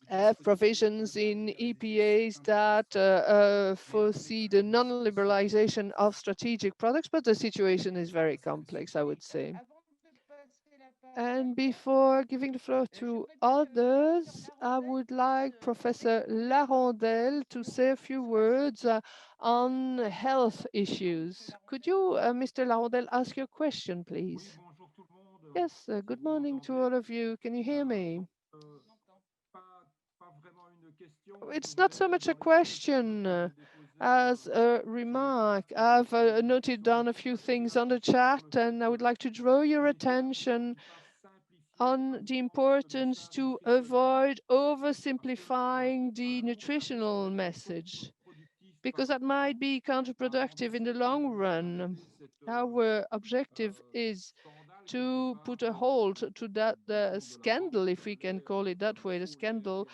have provisions in EPAs that foresee the non-liberalization of strategic products, but the situation is very complex, I would say. And before giving the floor to others, I would like Professor Larondel to say a few words on health issues. Could you, Mr. Larondel, ask your question, please? Yes, good morning to all of you. Can you hear me? It's not so much a question as a remark. I've noted down a few things on the chat, and I would like to draw your attention on the importance to avoid oversimplifying the nutritional message, because that might be counterproductive in the long run. Our objective is to put a halt to that scandal, if we can call it that way, the scandal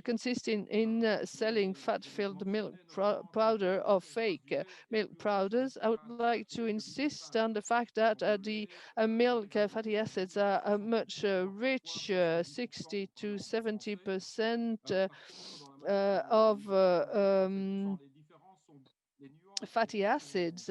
consisting in selling fat-filled milk powder or fake milk powders. I would like to insist on the fact that the milk fatty acids are much rich, 60 to 70% of fatty acids.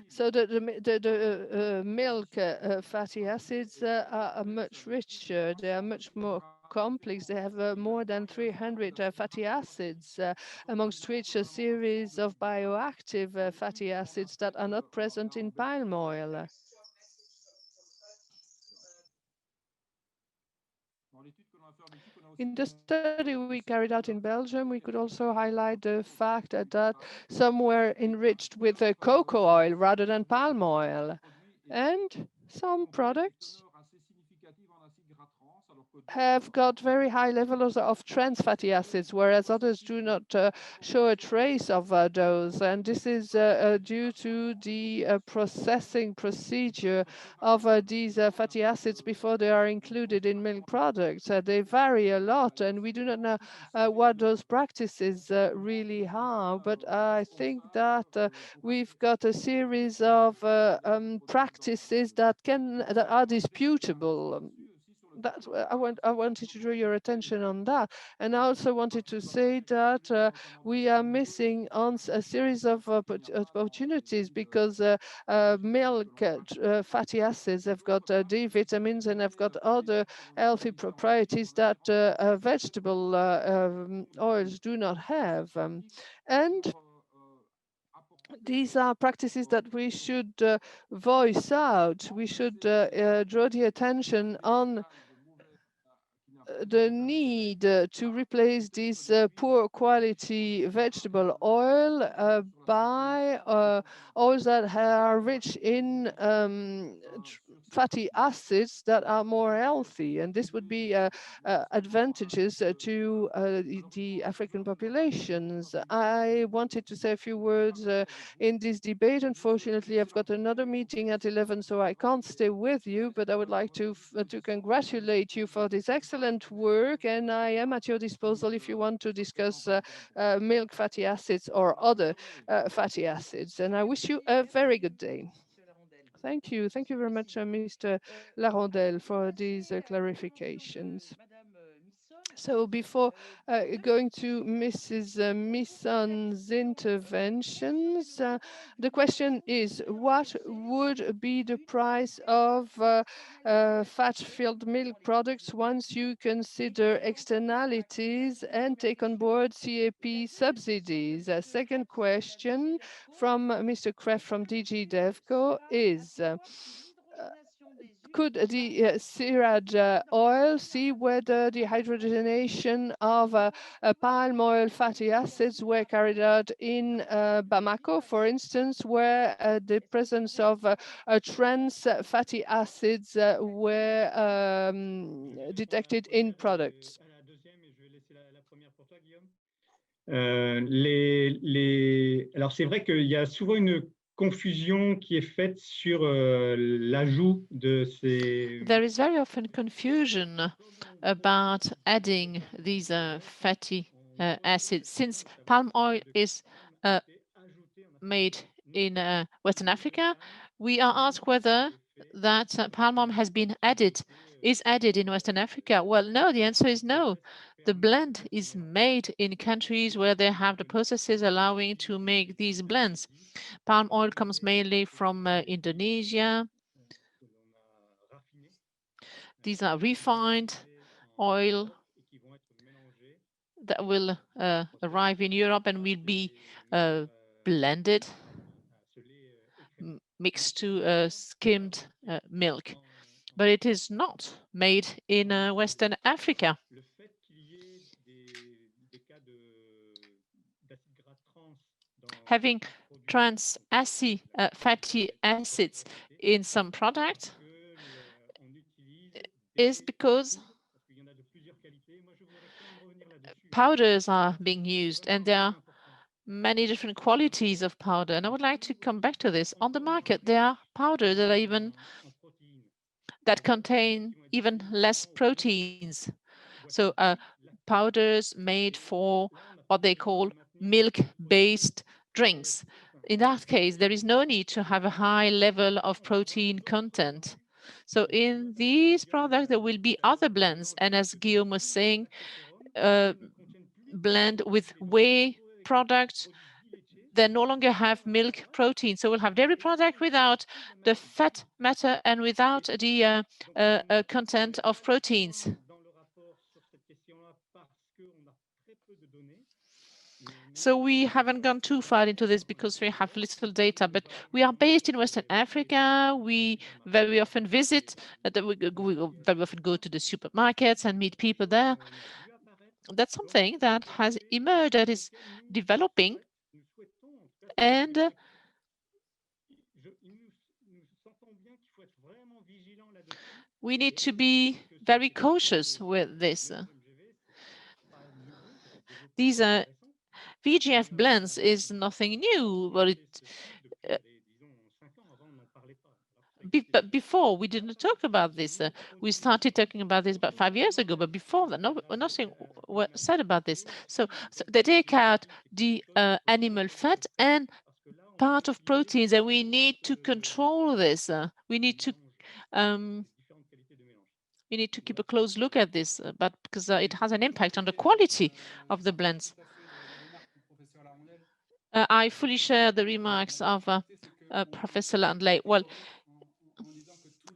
So the milk fatty acids are much richer. They are much more complex. They have more than 300 fatty acids, amongst which a series of bioactive fatty acids that are not present in palm oil. In the study we carried out in Belgium, we could also highlight the fact that some were enriched with cocoa oil rather than palm oil. And some products have got very high levels of trans fatty acids, whereas others do not show a trace of those. And this is due to the processing procedure of these fatty acids before they are included in milk products. They vary a lot, and we do not know what those practices really are. But I think that we've got a series of practices that are disputable. That's what I wanted to draw your attention on that, and I also wanted to say that we are missing on a series of opportunities because milk fatty acids have got D vitamins and have got other healthy properties that vegetable oils do not have, and these are practices that we should voice out. We should draw the attention on the need to replace this poor quality vegetable oil by oils that are rich in fatty acids that are more healthy, and this would be advantages to the African populations. I wanted to say a few words in this debate. Unfortunately, I've got another meeting at 11, so I can't stay with you, but I would like to congratulate you for this excellent work, and I am at your disposal if you want to discuss milk fatty acids or other fatty acids. And I wish you a very good day. Thank you. Thank you very much, Mr. Larondel, for these clarifications. So before going to Mrs. Misson's interventions, the question is, what would be the price of fat-filled milk products once you consider externalities and take on board CAP subsidies? A second question from Mr. Kreff from DG DevCo is, could the CIRAD oil see whether the hydrogenation of palm oil fatty acids were carried out in Bamako, for instance, where the presence of trans fatty acids were detected in products? Alors, c'est vrai qu'il y a souvent une confusion qui est faite sur l'ajout de ces... There is very often confusion about adding these fatty acids. Since palm oil is made in Western Africa, we are asked whether that palm oil is added in Western Africa. Well, no, the answer is no. The blend is made in countries where they have the processes allowing to make these blends. Palm oil comes mainly from Indonesia. These are refined oil that will arrive in Europe and will be blended, mixed to skimmed milk. But it is not made in Western Africa. Having trans fatty acids in some product is because powders are being used, and there are many different qualities of powder. And I would like to come back to this. On the market, there are powders that contain even less proteins. So powders made for what they call milk-based drinks. In that case, there is no need to have a high level of protein content. So in these products, there will be other blends. And as Guillaume was saying, blend with whey products, they no longer have milk protein. So we'll have dairy product without the fat matter and without the content of proteins. So we haven't gone too far into this because we have little data, but we are based in Western Africa. We very often visit, we very often go to the supermarkets and meet people there. That's something that has emerged, that is developing, and we need to be very cautious with this. These are Vgf blends is nothing new, but but before we didn't talk about this. We started talking about this about 5 years ago, but before that, nothing was said about this. So they take out the animal fat and part of proteins, and we need to control this. We need to keep a close look at this, but because it has an impact on the quality of the blends. I fully share the remarks of Professor Landley. Well,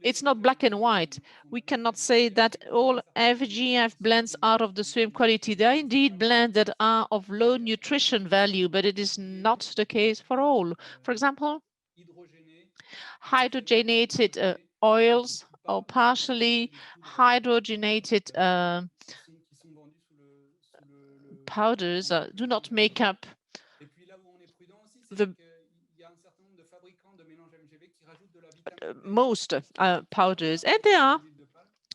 it's not black and white. We cannot say that all FGF blends are of the same quality. There are indeed blends that are of low nutrition value, but it is not the case for all. For example, hydrogenated oils or partially hydrogenated powders do not make up the most powders, and there are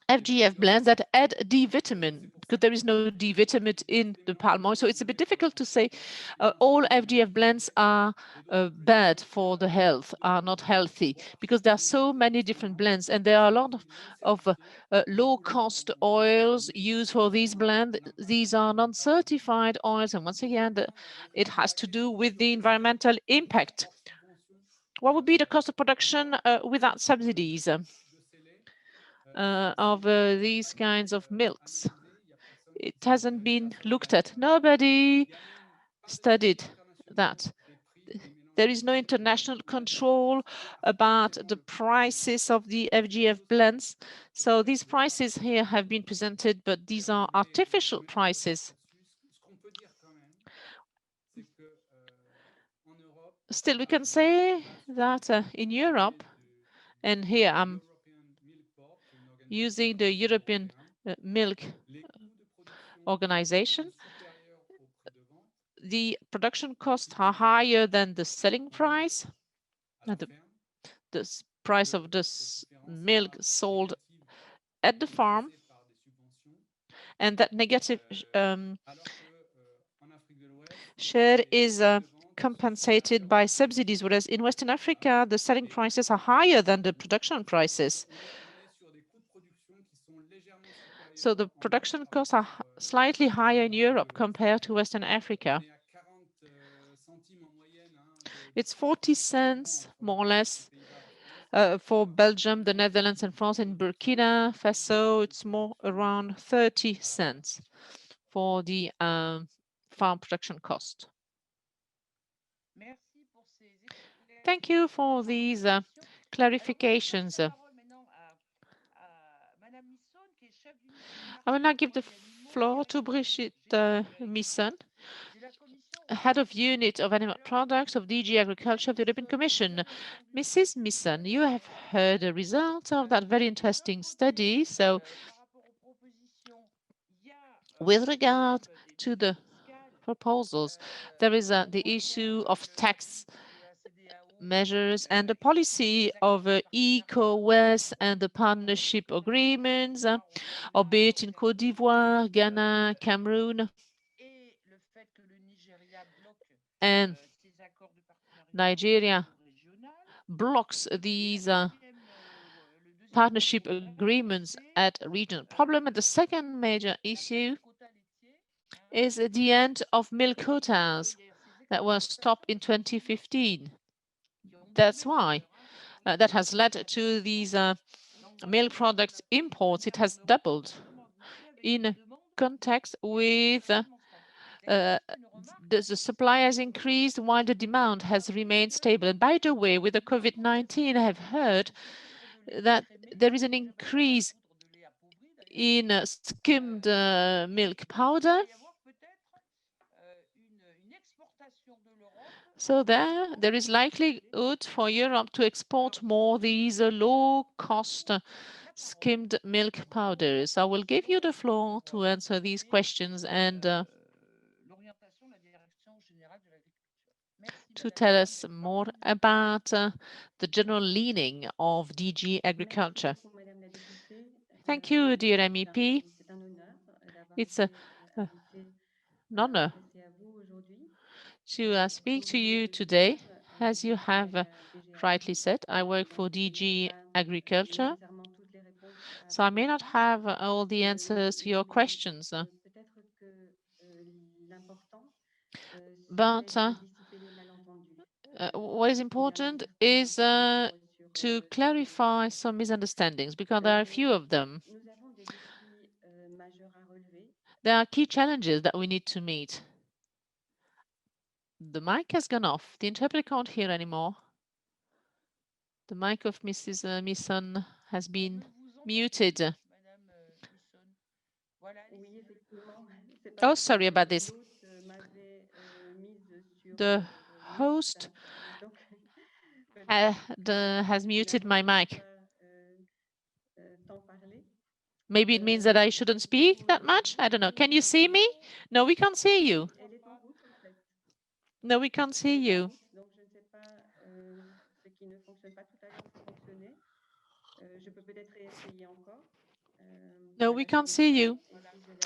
FGF blends that add D vitamin because there is no D vitamin in the palm oil. So it's a bit difficult to say all FGF blends are bad for the health, are not healthy, because there are so many different blends, and there are a lot of low-cost oils used for these blends. These are non-certified oils, and once again, it has to do with the environmental impact. What would be the cost of production without subsidies of these kinds of milks? It hasn't been looked at. Nobody studied that. There is no international control about the prices of the FGF blends. So these prices here have been presented, but these are artificial prices. Still, we can say that in Europe, and here I'm using the European Milk Organization, the production costs are higher than the selling price, the price of this milk sold at the farm, and that negative share is compensated by subsidies, whereas in Western Africa, the selling prices are higher than the production prices. So the production costs are slightly higher in Europe compared to Western Africa. It's 40 cents, more or less, for Belgium, the Netherlands, and France. In Burkina Faso, it's more around 30 cents for the farm production cost. Thank you for these clarifications. I will now give the floor to Brigitte Misson, Head of Unit of Animal Products of DG Agriculture of the European Commission. Mrs. Misson, you have heard the results of that very interesting study. So with regard to the proposals, there is the issue of tax measures and the policy of ECOWAS and the partnership agreements, albeit in Côte d'Ivoire, Ghana, Cameroon, and Nigeria blocks these partnership agreements at a regional problem. And the second major issue is the end of milk quotas that were stopped in 2015. That's why that has led to these milk products imports. It has doubled in context with the supply has increased while the demand has remained stable. And by the way, with the COVID-19, I have heard that there is an increase in skimmed milk powder. So there is likelihood for Europe to export more these low-cost skimmed milk powders. I will give you the floor to answer these questions and to tell us more about the general leaning of DG Agriculture. Thank you, dear MEP. It's an honor to speak to you today. As you have rightly said, I work for DG Agriculture, so I may not have all the answers to your questions. But what is important is to clarify some misunderstandings, because there are a few of them. There are key challenges that we need to meet. The mic has gone off. The interpreter can't hear anymore. The mic of Mrs. Misson has been muted. Oh, sorry about this. The host has muted my mic. Maybe it means that I shouldn't speak that much. I don't know. Can you see me? No, we can't see you. No, we can't see you. No, we can't see you.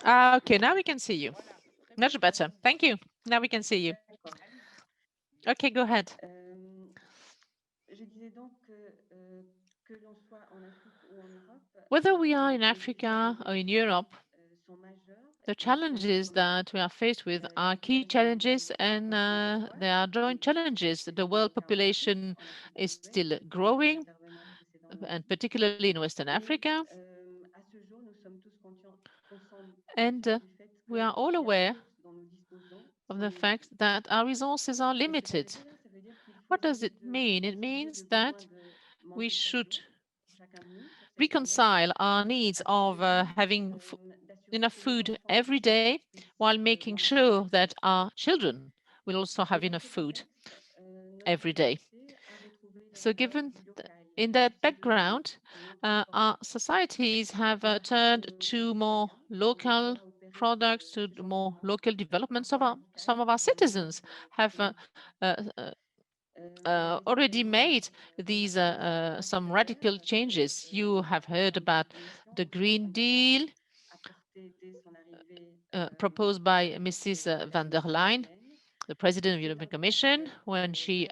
Okay, now we can see you. Much better. Thank you. Now we can see you. Okay, go ahead. Whether we are in Africa or in Europe, the challenges that we are faced with are key challenges, and they are joint challenges. The world population is still growing, and particularly in Western Africa. And we are all aware of the fact that our resources are limited. What does it mean? It means that we should reconcile our needs of having enough food every day while making sure that our children will also have enough food every day. So given in that background, our societies have turned to more local products, to more local developments of some of our citizens have already made these some radical changes. You have heard about the Green Deal proposed by Mrs. van der Leyen, the President of the European Commission, when she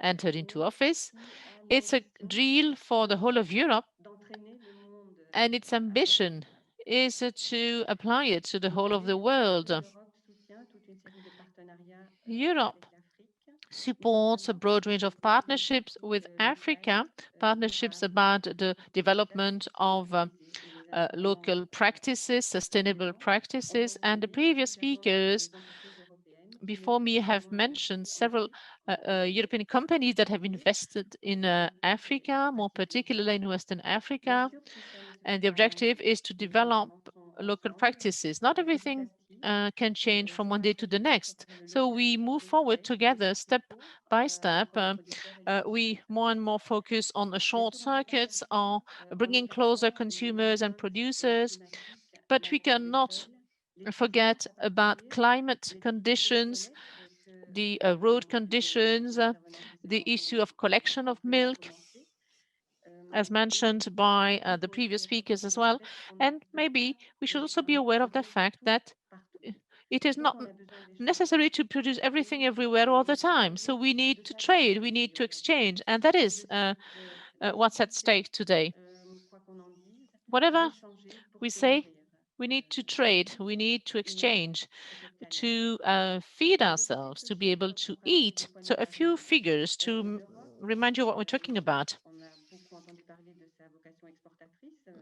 entered into office. It's a deal for the whole of Europe, and its ambition is to apply it to the whole of the world. Europe supports a broad range of partnerships with Africa, partnerships about the development of local practices, sustainable practices, and the previous speakers before me have mentioned several European companies that have invested in Africa, more particularly in Western Africa. And the objective is to develop local practices. Not everything can change from one day to the next. So we move forward together, step by step. We more and more focus on the short circuits, on bringing closer consumers and producers. But we cannot forget about climate conditions, the road conditions, the issue of collection of milk, as mentioned by the previous speakers as well. And maybe we should also be aware of the fact that it is not necessary to produce everything everywhere all the time. So we need to trade, we need to exchange, and that is what's at stake today. Whatever we say, we need to trade, we need to exchange, to feed ourselves, to be able to eat. So a few figures to remind you what we're talking about.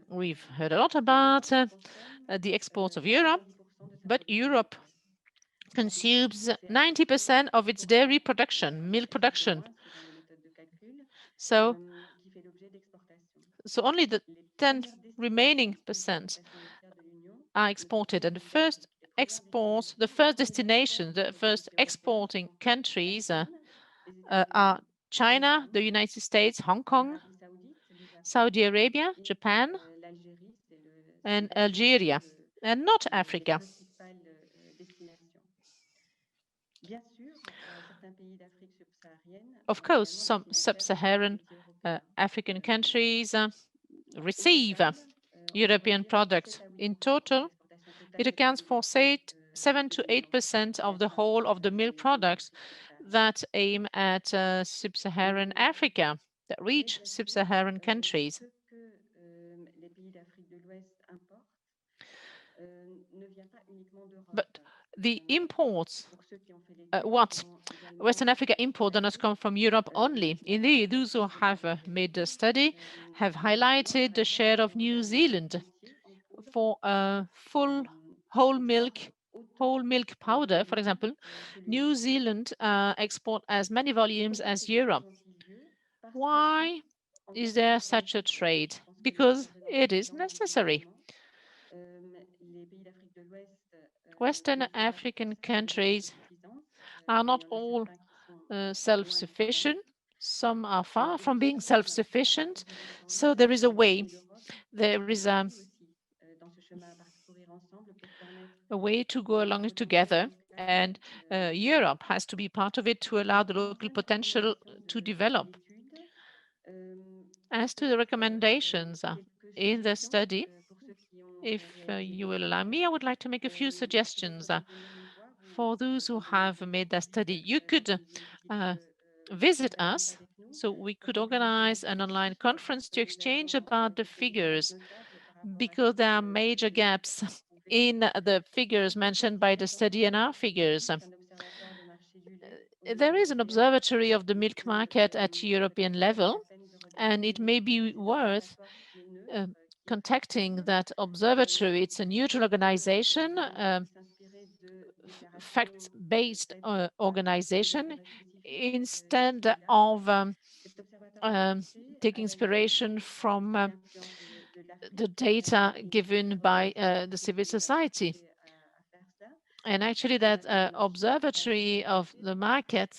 We've heard a lot about the exports of Europe. But Europe consumes 90% of its dairy production, milk production. So only the 10 remaining percent are exported. And the first destination, the first exporting countries are China, the United States, Hong Kong, Saudi Arabia, Japan, and Algeria, and not Africa. Of course, some sub-Saharan African countries receive European products. In total, it accounts for 7 to 8% of the whole of the milk products that aim at sub-Saharan Africa, that reach sub-Saharan countries. But the imports, what Western Africa import do not come from Europe only. Indeed, those who have made the study have highlighted the share of New Zealand for full whole milk powder, for example. New Zealand export as many volumes as Europe. Why is there such a trade? Because it is necessary. Western African countries are not all self-sufficient. Some are far from being self-sufficient. So there is a way, there is a way to go along together, and Europe has to be part of it to allow the local potential to develop. As to the recommendations in the study, if you will allow me, I would like to make a few suggestions for those who have made that study. You could visit us, so we could organize an online conference to exchange about the figures, because there are major gaps in the figures mentioned by the study and our figures. There is an observatory of the milk market at European level, and it may be worth contacting that observatory. It's a neutral organization, facts-based organization, instead of taking inspiration from the data given by the civil society. And actually that observatory of the market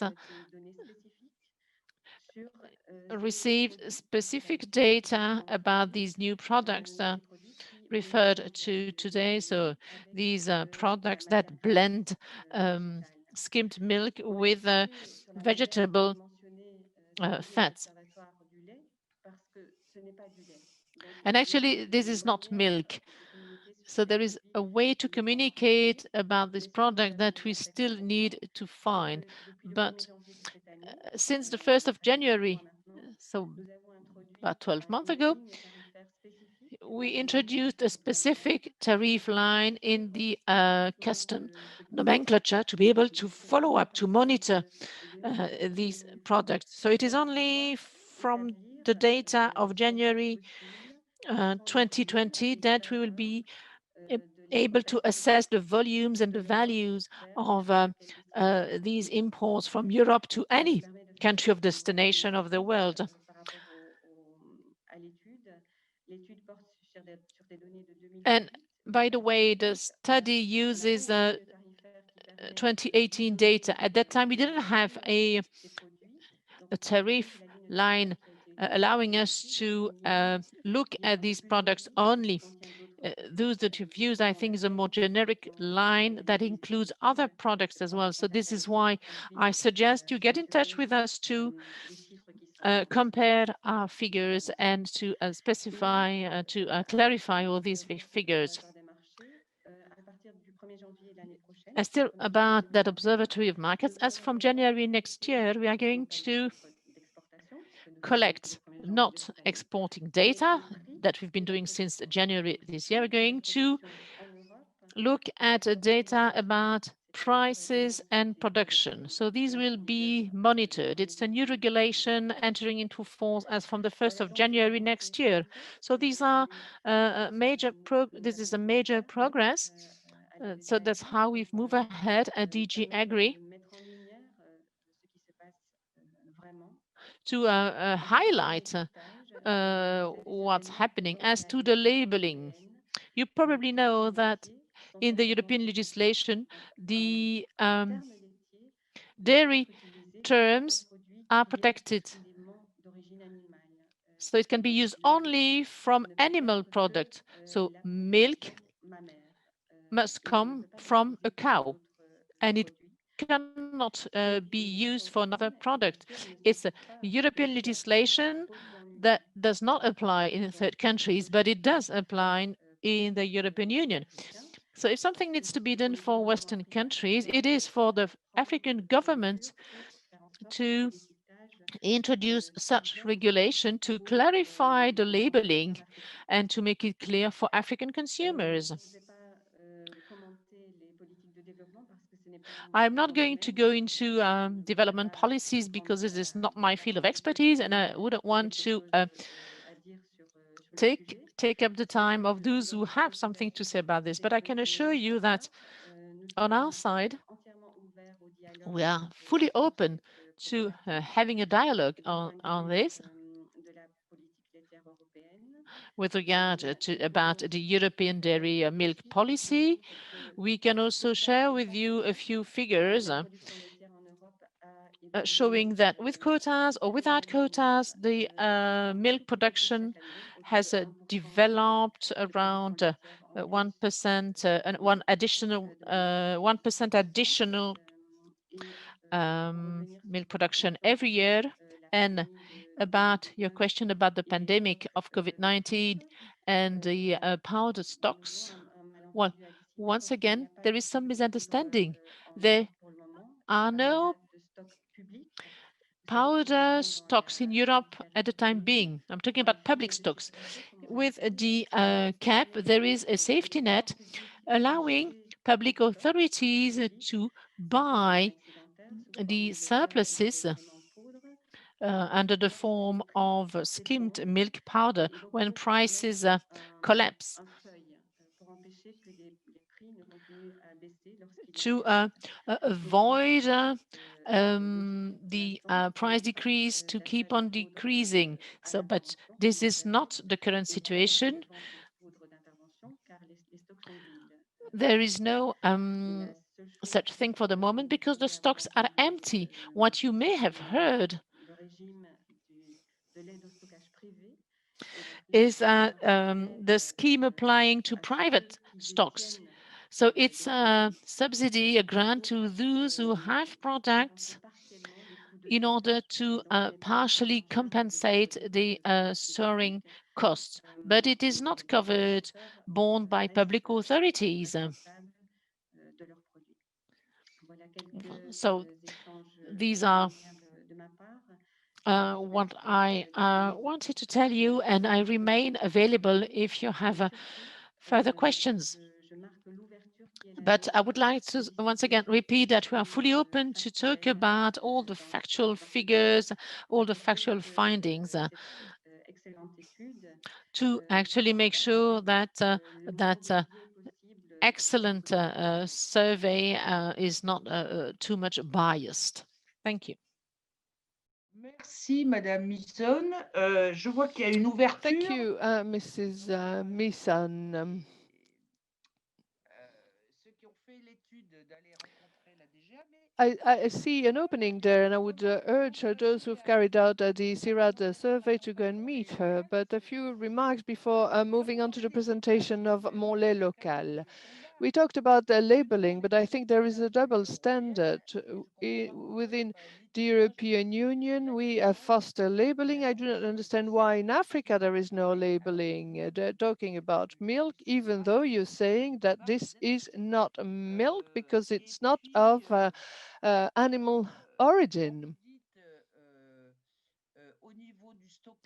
received specific data about these new products referred to today. So these products that blend skimmed milk with vegetable fats. And actually, this is not milk. So there is a way to communicate about this product that we still need to find. But since the 1st of January, so about 12 months ago, we introduced a specific tariff line in the custom nomenclature to be able to follow up, to monitor these products. So it is only from the data of January 2020 that we will be able to assess the volumes and the values of these imports from Europe to any country of destination of the world. And by the way, the study uses 2018 data. At that time, we didn't have a tariff line allowing us to look at these products only. Those that you've used, I think, is a more generic line that includes other products as well. So this is why I suggest you get in touch with us to compare our figures and to specify, to clarify all these figures. And still about that observatory of markets, as from January next year, we are going to collect not exporting data that we've been doing since January this year. We're going to look at data about prices and production. So these will be monitored. It's a new regulation entering into force as from the 1st of January next year. So these are this is a major progress So that's how we've moved ahead at DG Agri to highlight what's happening. As to the labeling, you probably know that in the European legislation, the dairy terms are protected. So it can be used only from animal products. So milk must come from a cow, and it cannot be used for another product. It's a European legislation that does not apply in third countries, but it does apply in the European Union. So if something needs to be done for Western countries, it is for the African government to introduce such regulation to clarify the labeling and to make it clear for African consumers. I'm not going to go into development policies because this is not my field of expertise, and I wouldn't want to take up the time of those who have something to say about this. But I can assure you that on our side, we are fully open to having a dialogue on this with regard to about the European dairy milk policy. We can also share with you a few figures showing that with quotas or without quotas, the milk production has developed around 1% and 1% additional milk production every year. And about your question about the pandemic of COVID-19 and the powder stocks, well, once again, there is some misunderstanding. There are no powder stocks in Europe at the time being. I'm talking about public stocks. With the cap, there is a safety net allowing public authorities to buy the surpluses under the form of skimmed milk powder when prices collapse, to avoid the price decrease to keep on decreasing. So, but this is not the current situation. There is no such thing for the moment because the stocks are empty. What you may have heard is the scheme applying to private stocks. So it's a subsidy, a grant to those who have products in order to partially compensate the soaring costs, but it is not covered, borne by public authorities. So these are what I wanted to tell you, and I remain available if you have further questions. But I would like to once again repeat that we are fully open to talk about all the factual figures, all the factual findings, to actually make sure that that excellent survey is not too much biased. Thank you. Merci, Madame Misson. Je vois qu'il y a une ouverture. Thank you, Mrs. Misan. I see an opening there, and I would urge those who've carried out the CIRAD survey to go and meet her. But a few remarks before moving on to the presentation of Mon lait local. We talked about the labeling, but I think there is a double standard within the European Union. We foster labeling. I do not understand why in Africa there is no labeling. They're talking about milk, even though you're saying that this is not milk because it's not of animal origin.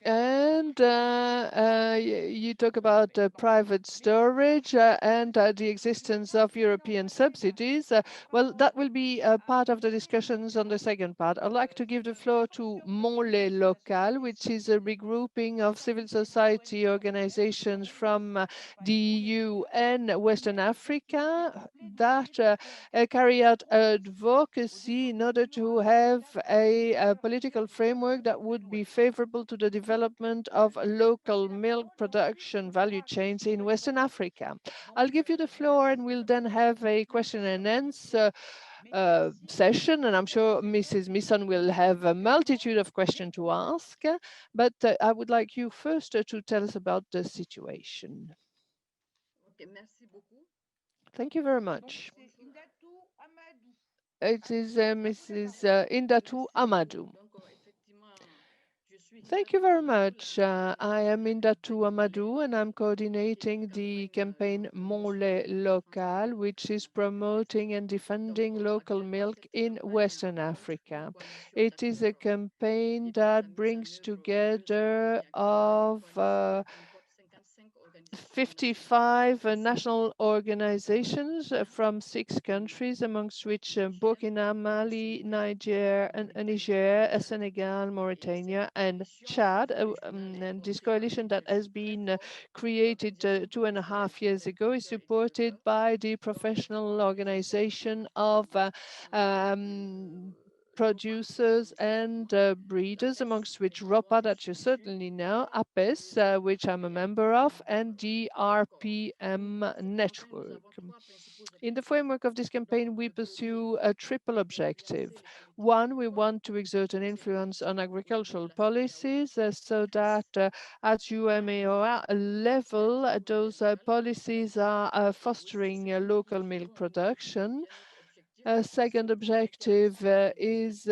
And you talk about private storage and the existence of European subsidies. Well, that will be part of the discussions on the second part. I'd like to give the floor to Monlait Local, which is a regrouping of civil society organizations from the EU and Western Africa that carry out advocacy in order to have a political framework that would be favorable to the development of local milk production value chains in Western Africa. I'll give you the floor and we'll then have a question and answer session, and I'm sure Mrs. Misson will have a multitude of questions to ask, but I would like you first to tell us about the situation. Thank you very much. It is Mrs. Indatu Amadou. Thank you very much. I am Indatu Amadou and I'm coordinating the campaign Monlait Local, which is promoting and defending local milk in Western Africa. It is a campaign that brings together of 55 national organizations from 6 countries, amongst which Burkina, Mali, Niger, Senegal, Mauritania, and Chad. And this coalition that has been created 2.5 years ago is supported by the professional organization of producers and breeders, amongst which ROPA, that you certainly know, APES, which I'm a member of, and the RPM network. In the framework of this campaign, we pursue a triple objective. One, we want to exert an influence on agricultural policies so that at UMAOA level, those policies are fostering local milk production. A second objective is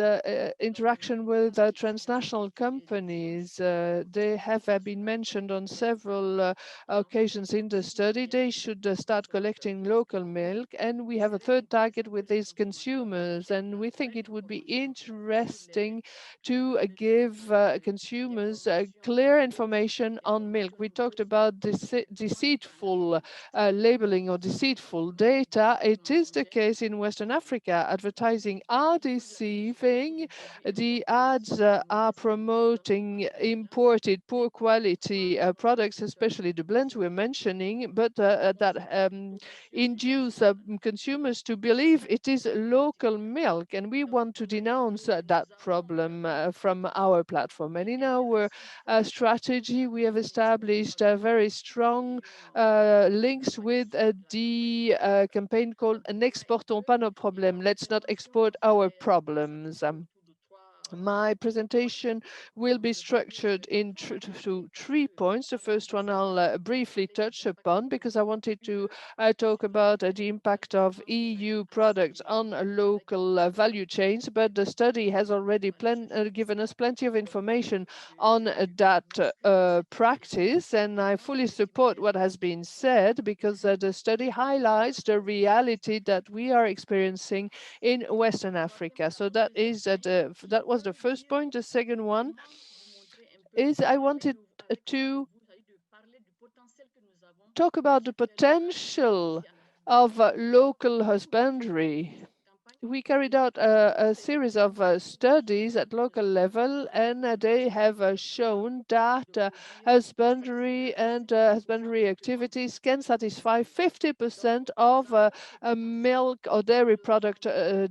interaction with transnational companies. They have been mentioned on several occasions in the study. They should start collecting local milk. And we have a third target with these consumers. And we think it would be interesting to give consumers clear information on milk. We talked about deceitful labeling or deceitful data. It is the case in Western Africa. Advertising are deceiving. The ads are promoting imported poor quality products, especially the blends we're mentioning, but that induce consumers to believe it is local milk. And we want to denounce that problem from our platform. And in our strategy, we have established a very strong links with the campaign called N'exportons pas nos problèmes. Let's not export our problems. My presentation will be structured into 3 points. The first one I'll briefly touch upon because I wanted to talk about the impact of EU products on local value chains, but the study has already given us plenty of information on that practice, and I fully support what has been said because the study highlights the reality that we are experiencing in Western Africa. So that was the first point. The second one is I wanted to talk about the potential of local husbandry. We carried out a series of studies at local level, and they have shown that husbandry and husbandry activities can satisfy 50% of milk or dairy product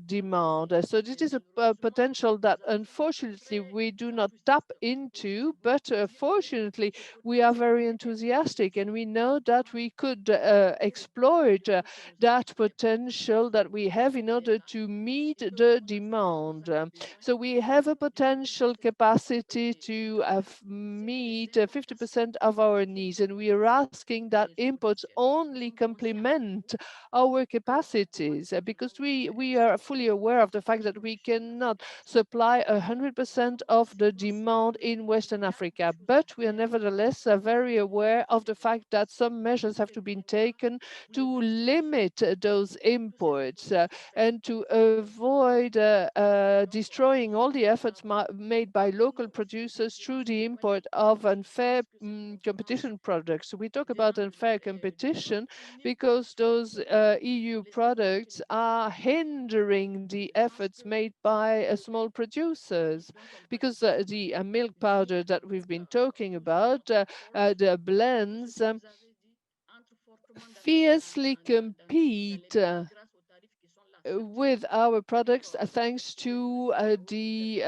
demand. So this is a potential that unfortunately we do not tap into, but fortunately we are very enthusiastic and we know that we could exploit that potential that we have in order to meet the demand. So we have a potential capacity to meet 50% of our needs, and we are asking that imports only complement our capacities because we are fully aware of the fact that we cannot supply 100% of the demand in Western Africa, but we are nevertheless very aware of the fact that some measures have to be taken to limit those imports and to avoid destroying all the efforts made by local producers through the import of unfair competition products. We talk about unfair competition because those EU products are hindering the efforts made by small producers. Because the milk powder that we've been talking about, the blends, fiercely compete with our products thanks to the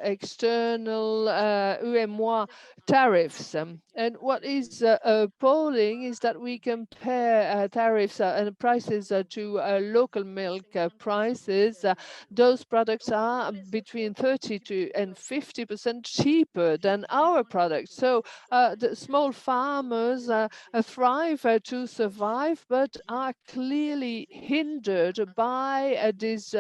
external UMOA tariffs. And what is appalling is that we compare tariffs and prices to local milk prices. Those products are between 30 to and 50% cheaper than our products. So the small farmers thrive to survive, but are clearly hindered by this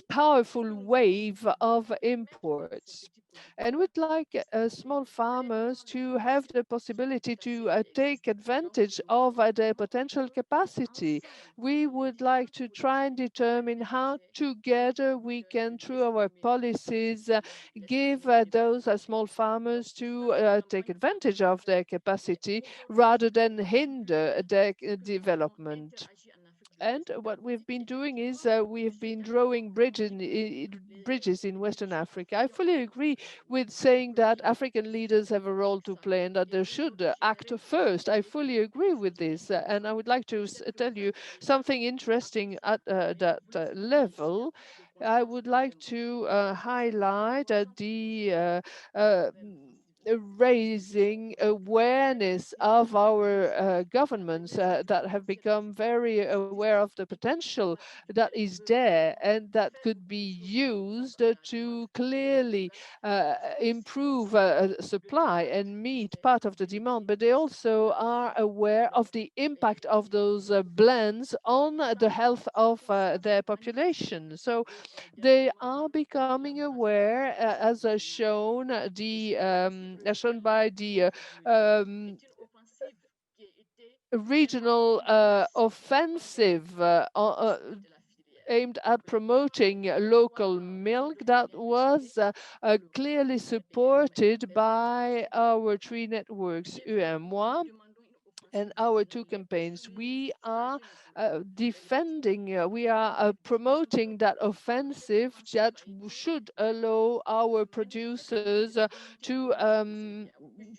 powerful wave of imports. And we'd like small farmers to have the possibility to take advantage of their potential capacity. We would like to try and determine how together we can, through our policies, give those small farmers to take advantage of their capacity rather than hinder their development. And what we've been doing is we've been drawing bridges in Western Africa. I fully agree with saying that African leaders have a role to play and that they should act first. I fully agree with this. And I would like to tell you something interesting at that level. I would like to highlight the raising awareness of our governments that have become very aware of the potential that is there and that could be used to clearly improve supply and meet part of the demand, but they also are aware of the impact of those blends on the health of their population. So they are becoming aware, as shown by the regional offensive aimed at promoting local milk that was clearly supported by our three networks, UMOA, and our two campaigns. We are defending, we are promoting that offensive that should allow our producers to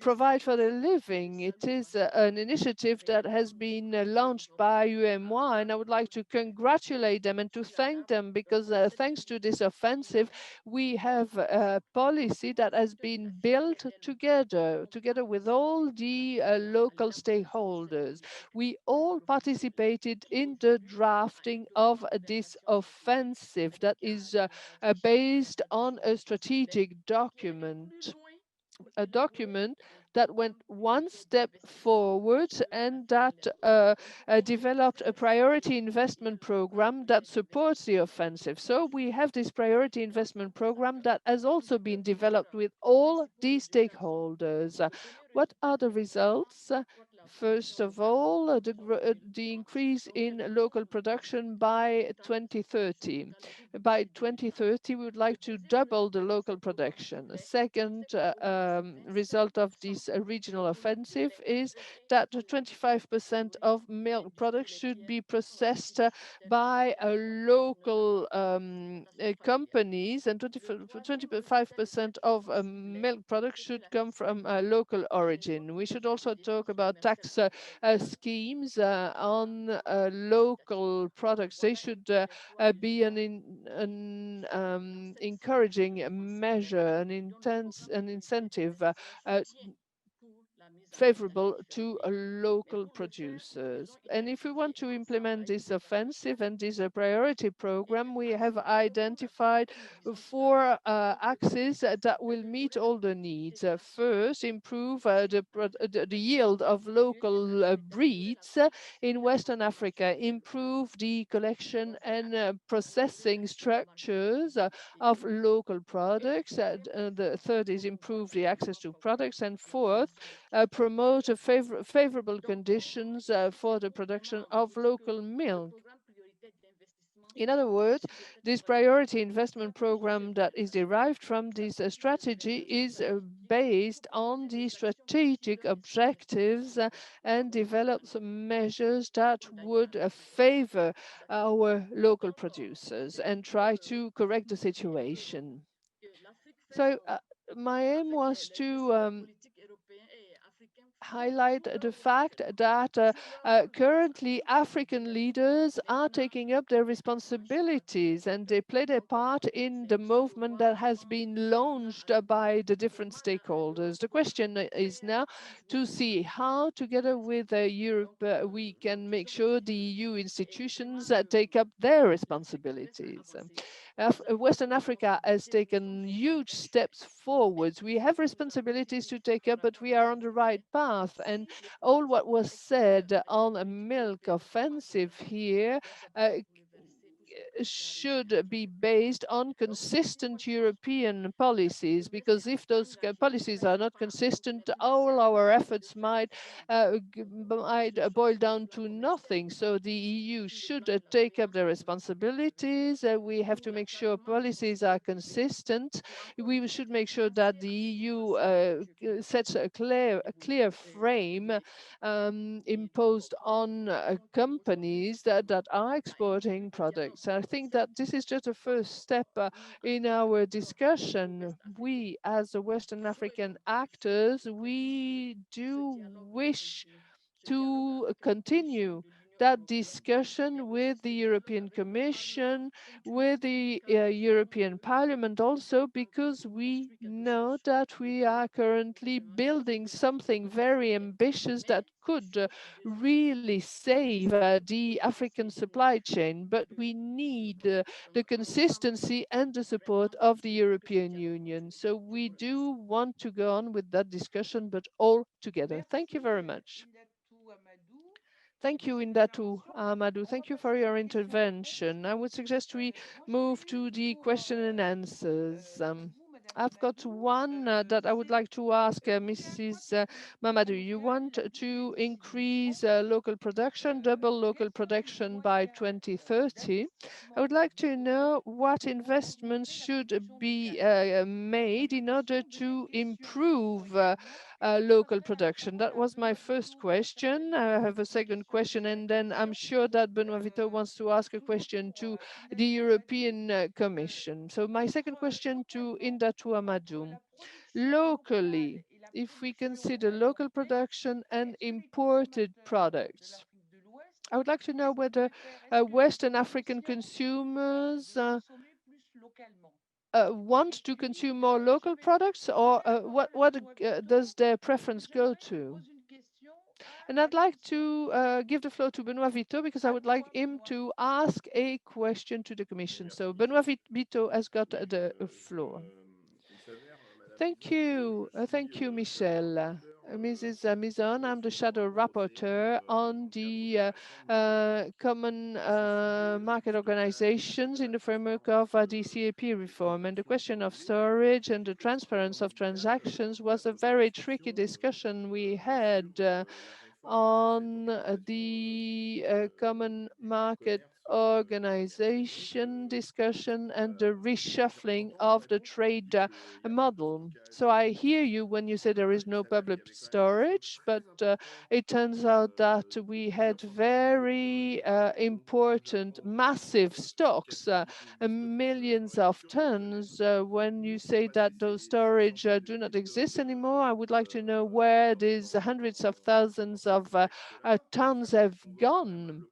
provide for their living. It is an initiative that has been launched by UMY, and I would like to congratulate them and to thank them because thanks to this offensive, we have a policy that has been built together with all the local stakeholders. We all participated in the drafting of this offensive that is based on a strategic document, a document that went one step forward and that developed a priority investment program that supports the offensive. So we have this priority investment program that has also been developed with all these stakeholders. What are the results? First of all, the increase in local production by 2030. By 2030, we would like to double the local production. A second result of this regional offensive is that 25% of milk products should be processed by local companies, and 25% of milk products should come from local origin. We should also talk about tax schemes on local products. They should be an encouraging measure, an incentive favorable to local producers. And if we want to implement this offensive and this priority program, we have identified four axes that will meet all the needs. First, improve the yield of local breeds in Western Africa, improve the collection and processing structures of local products. The third is improve the access to products. And fourth, promote favorable conditions for the production of local milk. In other words, this priority investment program that is derived from this strategy is based on the strategic objectives and develops measures that would favor our local producers and try to correct the situation. So my aim was to highlight the fact that currently African leaders are taking up their responsibilities and they play their part in the movement that has been launched by the different stakeholders. The question is now to see how, together with Europe, we can make sure the EU institutions take up their responsibilities. Western Africa has taken huge steps forwards. We have responsibilities to take up, but we are on the right path. And all what was said on a milk offensive here should be based on consistent European policies, because if those policies are not consistent, all our efforts might boil down to nothing. So the EU should take up their responsibilities. We have to make sure policies are consistent. We should make sure that the EU sets a clear frame imposed on companies that are exporting products. I think that this is just a first step in our discussion. We, as the Western African actors, we do wish to continue that discussion with the European Commission, with the European Parliament also, because we know that we are currently building something very ambitious that could really save the African supply chain. But we need the consistency and the support of the European Union. So we do want to go on with that discussion, but all together. Thank you very much. Thank you, Indatu Amadou. Thank you for your intervention. I would suggest we move to the question and answers. I've got one that I would like to ask Mrs. Mamadou. You want to increase local production, double local production by 2030. I would like to know what investments should be made in order to improve local production. That was my first question. I have a second question, and then I'm sure that Benoît Vito wants to ask a question to the European Commission. So my second question to Indatu Amadou. Locally, if we consider local production and imported products, I would like to know whether Western African consumers want to consume more local products, or what does their preference go to? And I'd like to give the floor to Benoît Vito, because I would like him to ask a question to the Commission. So Benoît Vito has got the floor. Thank you, Michel. Mrs. Mizon, I'm the shadow rapporteur on the common market organizations in the framework of the CAP reform. And the question of storage and the transparency of transactions was a very tricky discussion we had on the common market organization discussion and the reshuffling of the trade model. So I hear you when you say there is no public storage, but it turns out that we had very important, massive stocks, millions of tons. When you say that those storage do not exist anymore, I would like to know where these hundreds of thousands of tons have gone.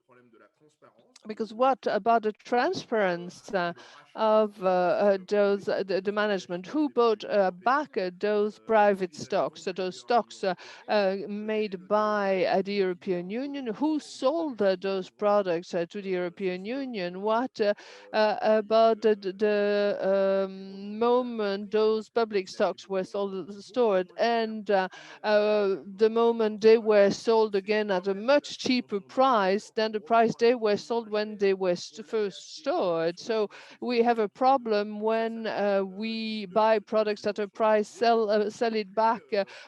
Because what about the transparency of the management? Who bought back those private stocks, so those stocks made by the European Union? Who sold those products to the European Union? What about the moment moment those public stocks were stored, and the moment they were sold again at a much cheaper price than the price they were sold when they were first stored. So we have a problem when we buy products at a price, sell it back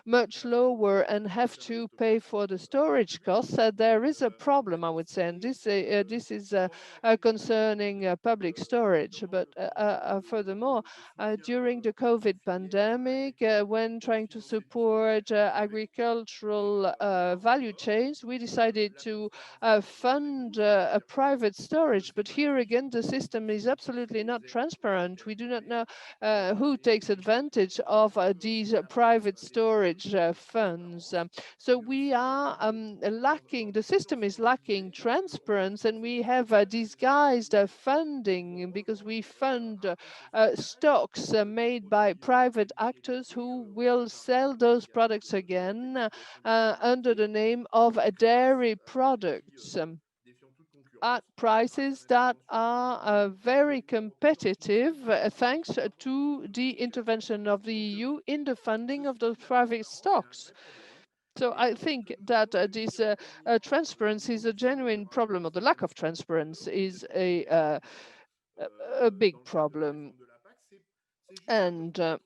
much lower, and have to pay for the storage costs. There is a problem, I would say, and this is concerning public storage. But furthermore, during the COVID pandemic, when trying to support agricultural value chains, we decided to fund a private storage. But here again, the system is absolutely not transparent. We do not know who takes advantage of these private storage funds. So we are lacking, the system is lacking transparency, and we have disguised funding, because we fund stocks made by private actors who will sell those products again under the name of dairy products at prices that are very competitive, thanks to the intervention of the EU in the funding of those private stocks. So I think that this transparency is a genuine problem, or the lack of transparency is a big problem. And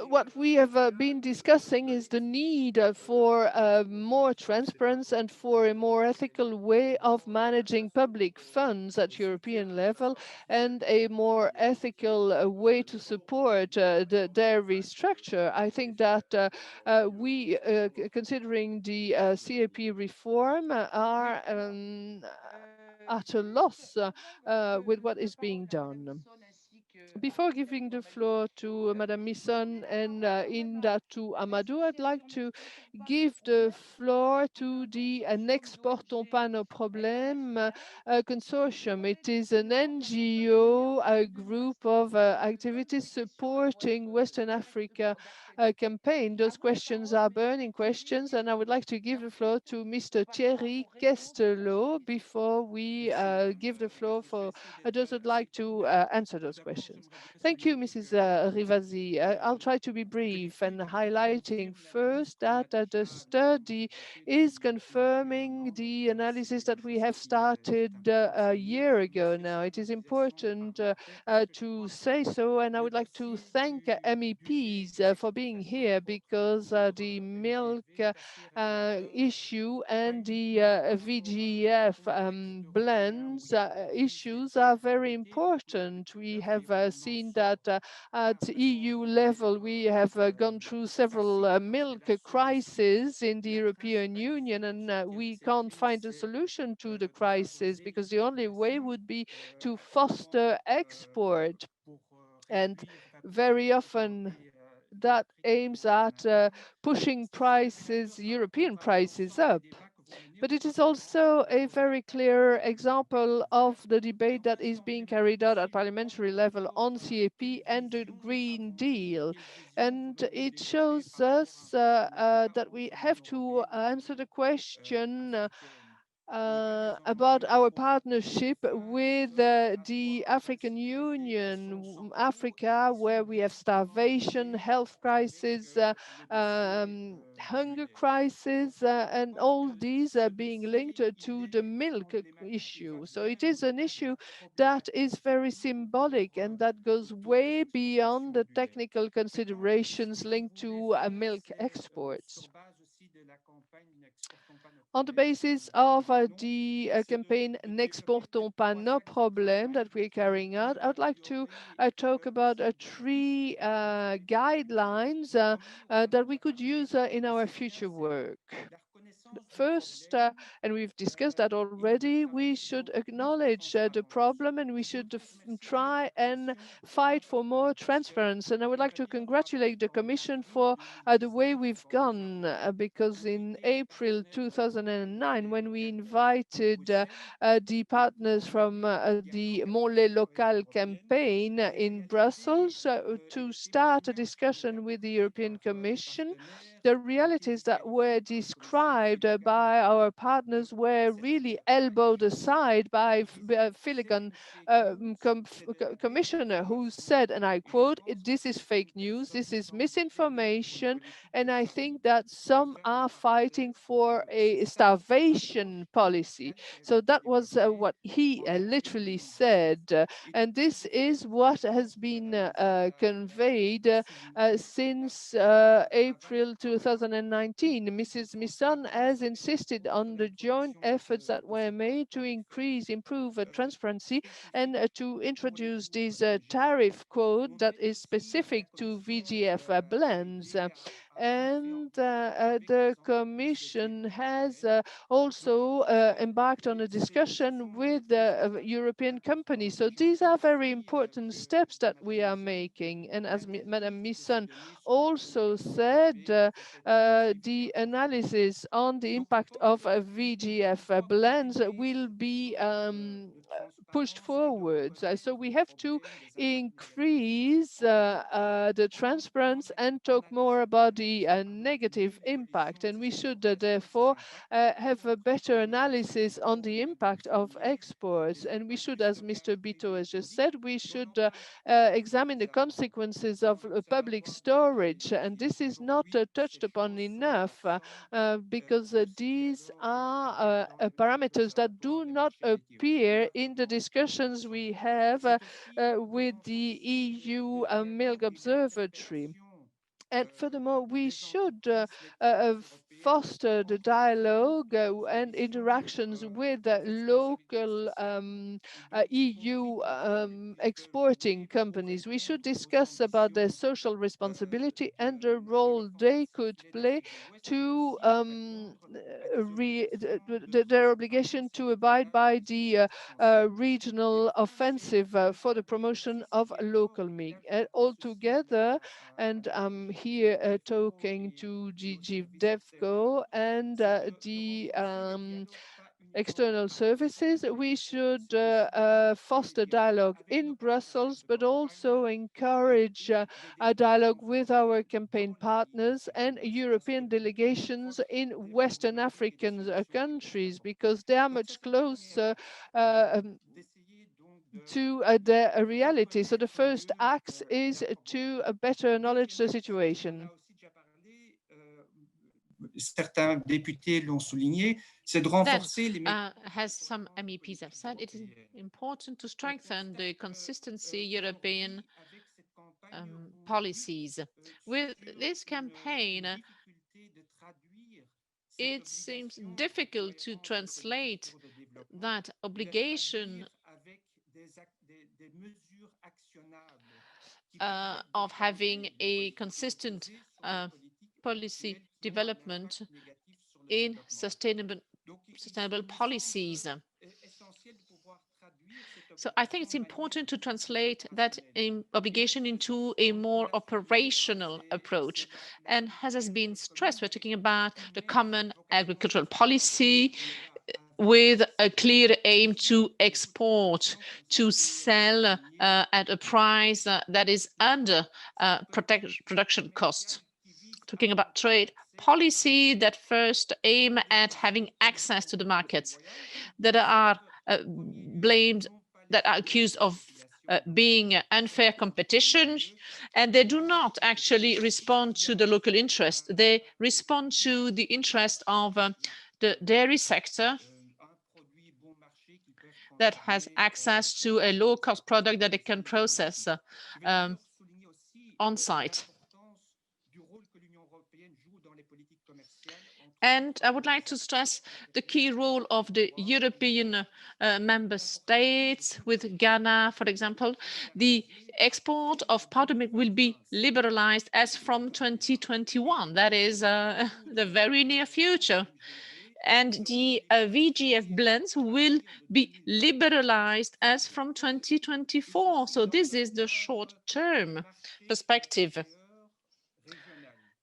what we have been discussing is the need for more transparency and for a more ethical way of managing public funds at European level, and a more ethical way to support the dairy structure. I think that we, considering the CAP reform, are at a loss with what is being done. Before giving the floor to Madame Misson and Inda to Amadou, I'd like to give the floor to the N'exportons pas nos problèmes consortium. It is an NGO, a group of activities supporting Western Africa campaign. Those questions are burning questions, and I would like to give the floor to Mr. Thierry Kestelot before we give the floor for those who'd like to answer those questions. Thank you, Mrs. Rivasi. I'll try to be brief, and highlighting first that the study is confirming the analysis that we have started a year ago now. It is important to say so, and I would like to thank MEPs for being here, because the milk issue and the VGF blends issues are very important. We have seen that at EU level, we have gone through several milk crises in the European Union, and we can't find a solution to the crisis, because the only way would be to foster export. And very often that aims at pushing prices, European prices up. But it is also a very clear example of the debate that is being carried out at parliamentary level on CAP and the Green Deal. And it shows us that we have to answer the question about our partnership with the African Union, Africa, where we have starvation, health crisis, hunger crisis, and all these are being linked to the milk issue. So it is an issue that is very symbolic, and that goes way beyond the technical considerations linked to milk exports. On the basis of the campaign N'exportons pas nos problèmes that we're carrying out, I would like to talk about three guidelines that we could use in our future work. First, and we've discussed that already, we should acknowledge the problem, and we should try and fight for more transparency. And I would like to congratulate the Commission for the way we've gone, because in April 2009, when we invited the partners from the Mon lait local campaign in Brussels to start a discussion with the European Commission, the realities that were described by our partners were really elbowed aside by Filigan commissioner, who said, and I quote, "This is fake news, this is misinformation," and I think that some are fighting for a starvation policy. So that was what he literally said, and this is what has been conveyed since April 2019. Mrs. Misson has insisted on the joint efforts that were made to improve transparency and to introduce this tariff code that is specific to VGF blends. And the Commission has also embarked on a discussion with European companies. So these are very important steps that we are making. And as Madame Misson also said, the analysis on the impact of VGF blends will be pushed forward. So we have to increase the transparency and talk more about the negative impact. And we should therefore have a better analysis on the impact of exports. And we should, as Mr. Bito has just said, we should examine the consequences of public storage. And this is not touched upon enough because these are parameters that do not appear in the discussions we have with the EU Milk Observatory. And furthermore, we should foster the dialogue and interactions with local EU exporting companies. We should discuss about their social responsibility and the role they could play to their obligation to abide by the regional offensive for the promotion of local meat. Altogether, and I'm here talking to GG DevCo and the external services, we should foster dialogue in Brussels, but also encourage a dialogue with our campaign partners and European delegations in Western African countries, because they are much closer to the reality. So the first act is to better acknowledge the situation. Certains députés l'ont souligné, c'est de renforcer les as some MEPs have said, it is important to strengthen the consistency European policies. With this campaign, it seems difficult to translate that obligation of having a consistent policy development in sustainable policies. So I think it's important to translate that obligation into a more operational approach. And as has been stressed, we're talking about the common agricultural policy with a clear aim to export, to sell at a price that is under production costs. Talking about trade policy that first aim at having access to the markets, that are blamed, that are accused of being unfair competition, and they do not actually respond to the local interest. They respond to the interest of the dairy sector that has access to a low-cost product that it can process on site. And I would like to stress the key role of the European member states. With Ghana, for example, the export of powdered milk will be liberalized as from 2021. That is the very near future. And the VGF blends will be liberalized as from 2024. So this is the short-term perspective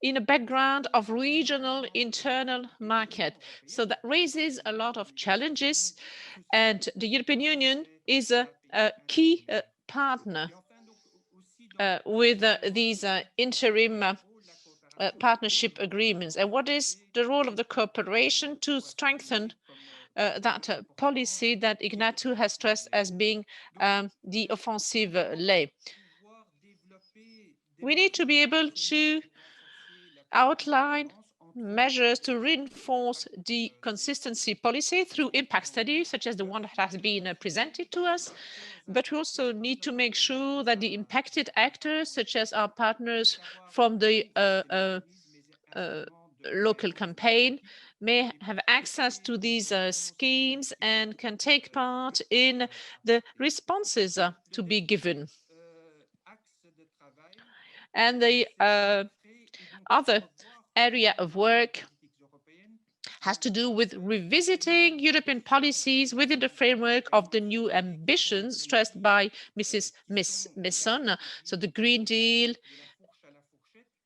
in a background of regional internal market. So that raises a lot of challenges, and the European Union is a key partner with these interim partnership agreements. And what is the role of the cooperation to strengthen that policy that Ignatu has stressed as being the offensive lay? We need to be able to outline measures to reinforce the consistency policy through impact studies, such as the one that has been presented to us. But we also need to make sure that the impacted actors, such as our partners from the local campaign, may have access to these schemes and can take part in the responses to be given. And the other area of work has to do with revisiting European policies within the framework of the new ambitions stressed by Mrs. Misson. So the Green Deal,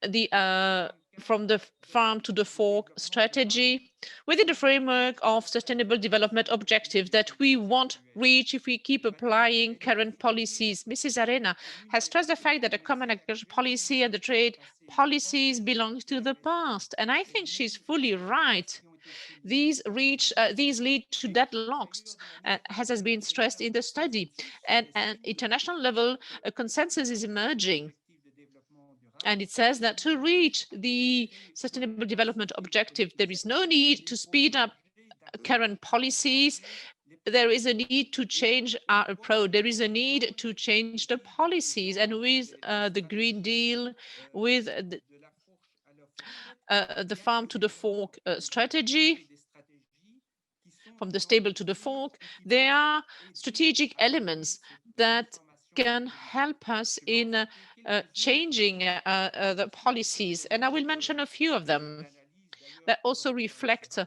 the from the farm to the fork strategy, within the framework of sustainable development objectives that we won't reach if we keep applying current policies. Mrs. Arena has stressed the fact that the common agricultural policy and the trade policies belong to the past. And I think she's fully right. These lead to deadlocks, as has been stressed in the study. And at international level, a consensus is emerging. And it says that to reach the Sustainable Development Objective, there is no need to speed up current policies. There is a need to change our approach. There is a need to change the policies. And with the Green Deal, with the farm to the fork strategy, from the stable to the fork, there are strategic elements that can help us in changing the policies. And I will mention a few of them that also reflect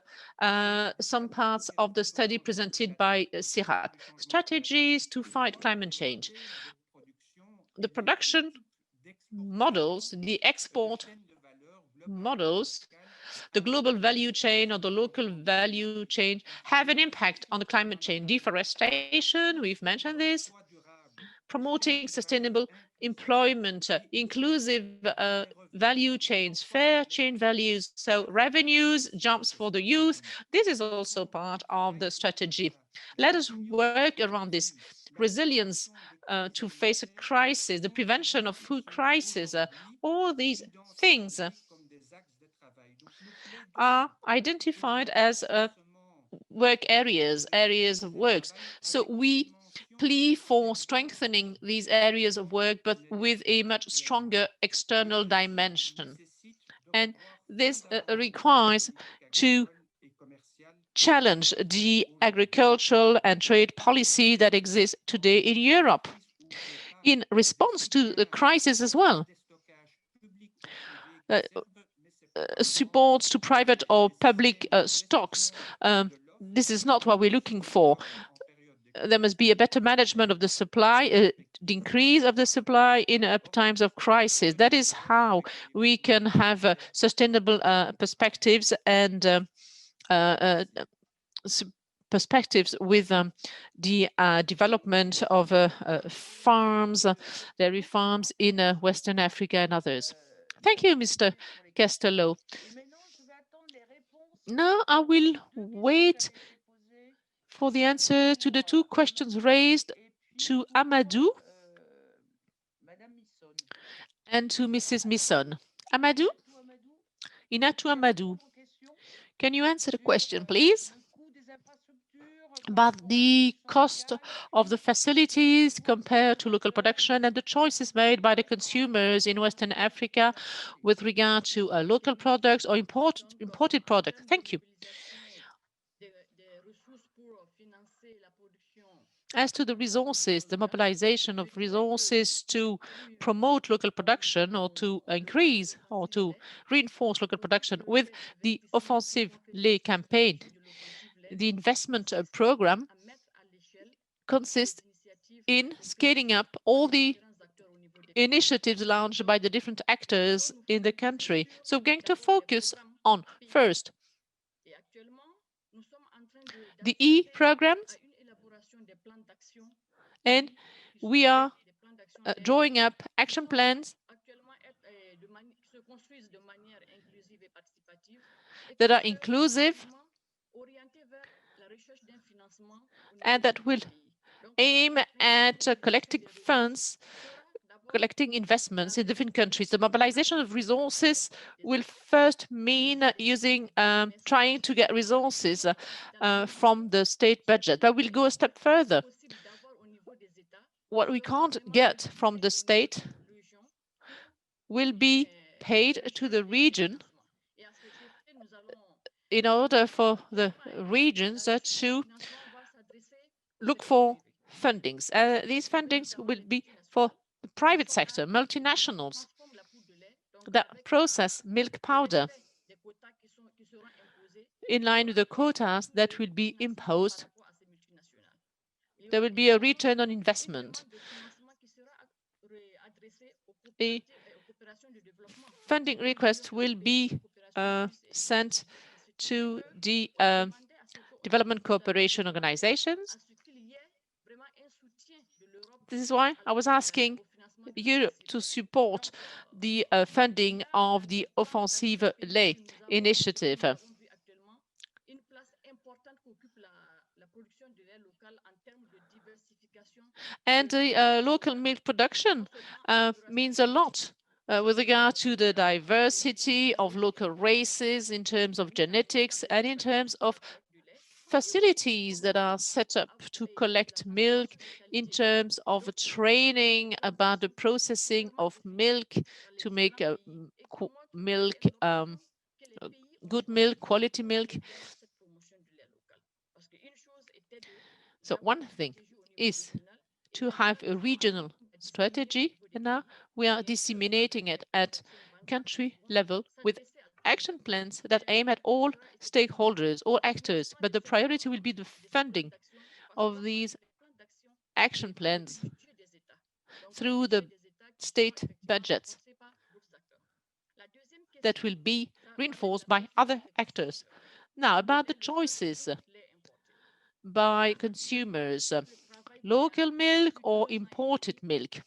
some parts of the study presented by Sirat. Strategies to fight climate change. The production models, the export models, the global value chain or the local value chain have an impact on the climate change. Deforestation, we've mentioned this. Promoting sustainable employment, inclusive value chains, fair chain values, so revenues, jobs for the youth. This is also part of the strategy. Let us work around this. Resilience to face a crisis, the prevention of food crisis, all these things are identified as work areas of works. So we plea for strengthening these areas of work, but with a much stronger external dimension. And this requires to challenge the agricultural and trade policy that exists today in Europe in response to the crisis as well. Supports to private or public stocks. This is not what we're looking for. There must be a better management of the supply, the increase of the supply in times of crisis. That is how we can have sustainable perspectives and perspectives with the development of farms, dairy farms in Western Africa and others. Thank you, Mr. Castello. Now I will wait for the answer to the two questions raised to Amadou and to Mrs. Misson. Amadou? Inatu Amadou, can you answer the question, please? About the cost of the facilities compared to local production and the choices made by the consumers in Western Africa with regard to local products or imported products. Thank you. As to the resources, the mobilization of resources to promote local production or to increase or to reinforce local production with the Offensive Lait campaign, the investment program consists in scaling up all the initiatives launched by the different actors in the country. So we're going to focus on, first, the e-programs, and we are drawing up action plans that are inclusive and that will aim at collecting funds, collecting investments in different countries. The mobilization of resources will first mean trying to get resources from the state budget, but we'll go a step further. What we can't get from the state will be paid to the region in order for the regions to look for fundings. These fundings will be for the private sector, multinationals that process milk powder in line with the quotas that will be imposed. There will be a return on investment. A funding request will be sent to the development cooperation organizations. This is why I was asking Europe to support the funding of the Offensive Lait initiative. And the local milk production means a lot with regard to the diversity of local races in terms of genetics and in terms of facilities that are set up to collect milk, in terms of training about the processing of milk to make milk, good milk, quality milk. So one thing is to have a regional strategy, and now we are disseminating it at country level with action plans that aim at all stakeholders, all actors, but the priority will be the funding of these action plans through the state budgets that will be reinforced by other actors. Now, about the choices by consumers, local milk or imported milk.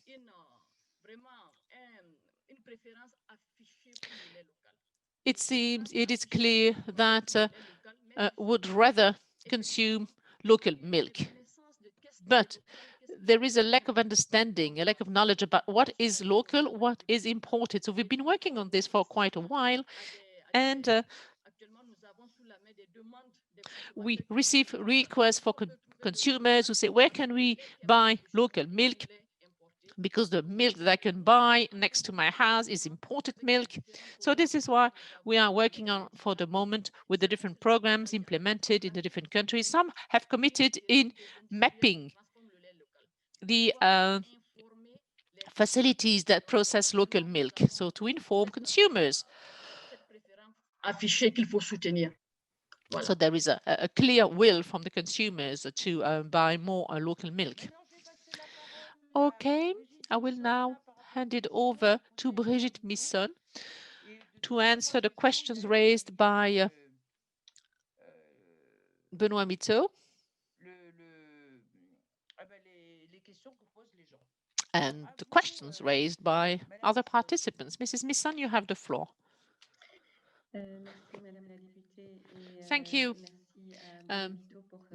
It seems it is clear that would rather consume local milk. But there is a lack of understanding, a lack of knowledge about what is local, what is imported. So we've been working on this for quite a while, and we receive requests for consumers who say, where can we buy local milk? Because the milk that I can buy next to my house is imported milk. So this is why we are working on for the moment with the different programs implemented in the different countries. Some have committed in mapping the facilities that process local milk, so to inform consumers. So there is a clear will from the consumers to buy more local milk. Okay, I will now hand it over to Brigitte Misson to answer the questions raised by Benoît Miteau and the questions raised by other participants. Mrs. Misson, you have the floor. Thank you,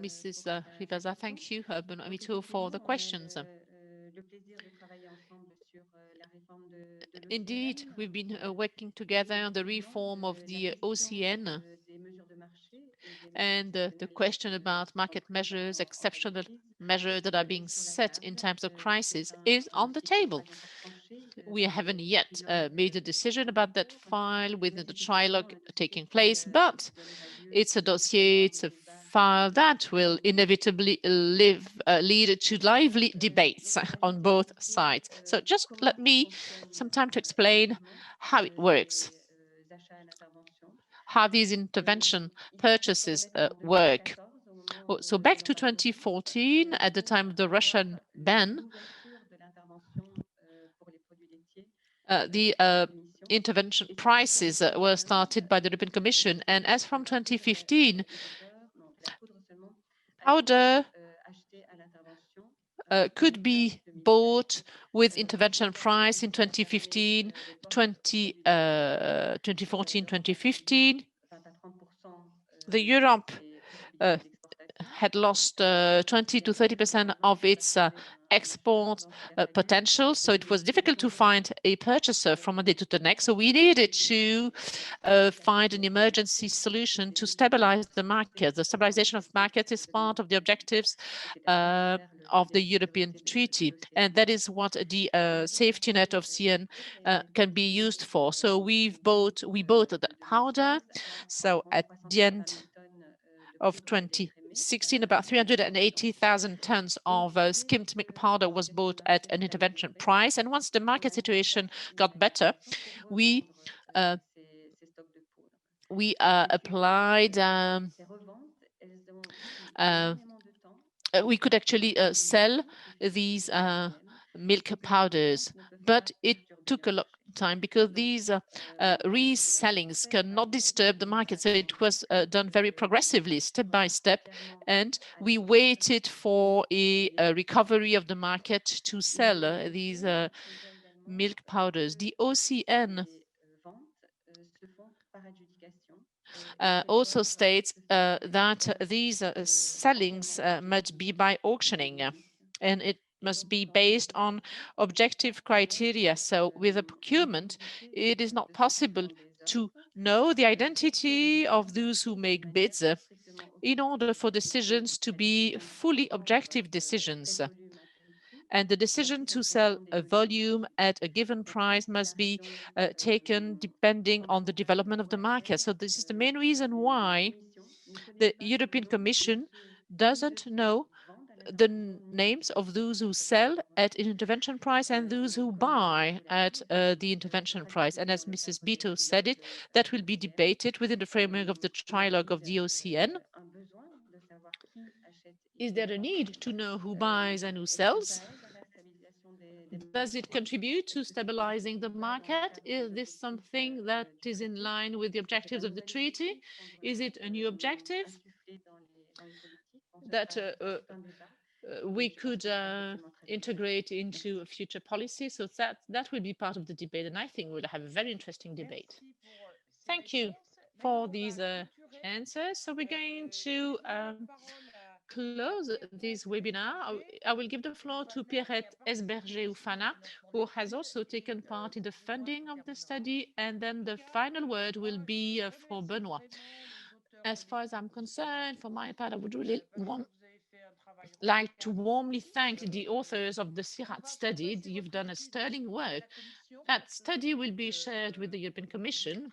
Mrs. Rivaza. Thank you, Benoît Miteau, for the questions. Indeed, we've been working together on the reform of the OCN, and the question about market measures, exceptional measures that are being set in times of crisis is on the table. We haven't yet made a decision about that file with the trilogue taking place, but it's a dossier, it's a file that will inevitably lead to lively debates on both sides. So just let me some time to explain how it works, how these intervention purchases work. So back to 2014, at the time of the Russian ban, the intervention prices were started by the European Commission, and as from 2015, powder could be bought with intervention price in 2015, 2014, 2015. The Europe had lost 20 to 30% of its export potential. So it was difficult to find a purchaser from one day to the next. So we needed to find an emergency solution to stabilize the market. The stabilization of markets is part of the objectives of the European Treaty. And that is what the safety net of CN can be used for. So we bought that powder. So at the end of 2016, about 380,000 tons of skimmed milk powder was bought at an intervention price. And once the market situation got better, we applied we could actually sell these milk powders, but it took a long time because these resellings cannot disturb the market. So it was done very progressively, step by step, and we waited for a recovery of the market to sell these milk powders. The OCN also states that these sellings must be by auctioning, and it must be based on objective criteria. So with a procurement, it is not possible to know the identity of those who make bids in order for decisions to be fully objective decisions. And the decision to sell a volume at a given price must be taken depending on the development of the market. So this is the main reason why the European Commission doesn't know the names of those who sell at an intervention price and those who buy at the intervention price. And as Mrs. Beto said it, that will be debated within the framework of the trilogue of the OCN. Is there a need to know who buys and who sells? Does it contribute to stabilizing the market? Is this something that is in line with the objectives of the treaty? Is it a new objective that we could integrate into a future policy? So that will be part of the debate, and I think we'll have a very interesting debate. Thank you for these answers. So we're going to close this webinar. I will give the floor to Pierrette Esberger-Ufana, who has also taken part in the funding of the study, and then the final word will be for Benoit. As far as I'm concerned, for my part, I would really like to warmly thank the authors of the CIRAT study. You've done a sterling work. That study will be shared with the European Commission.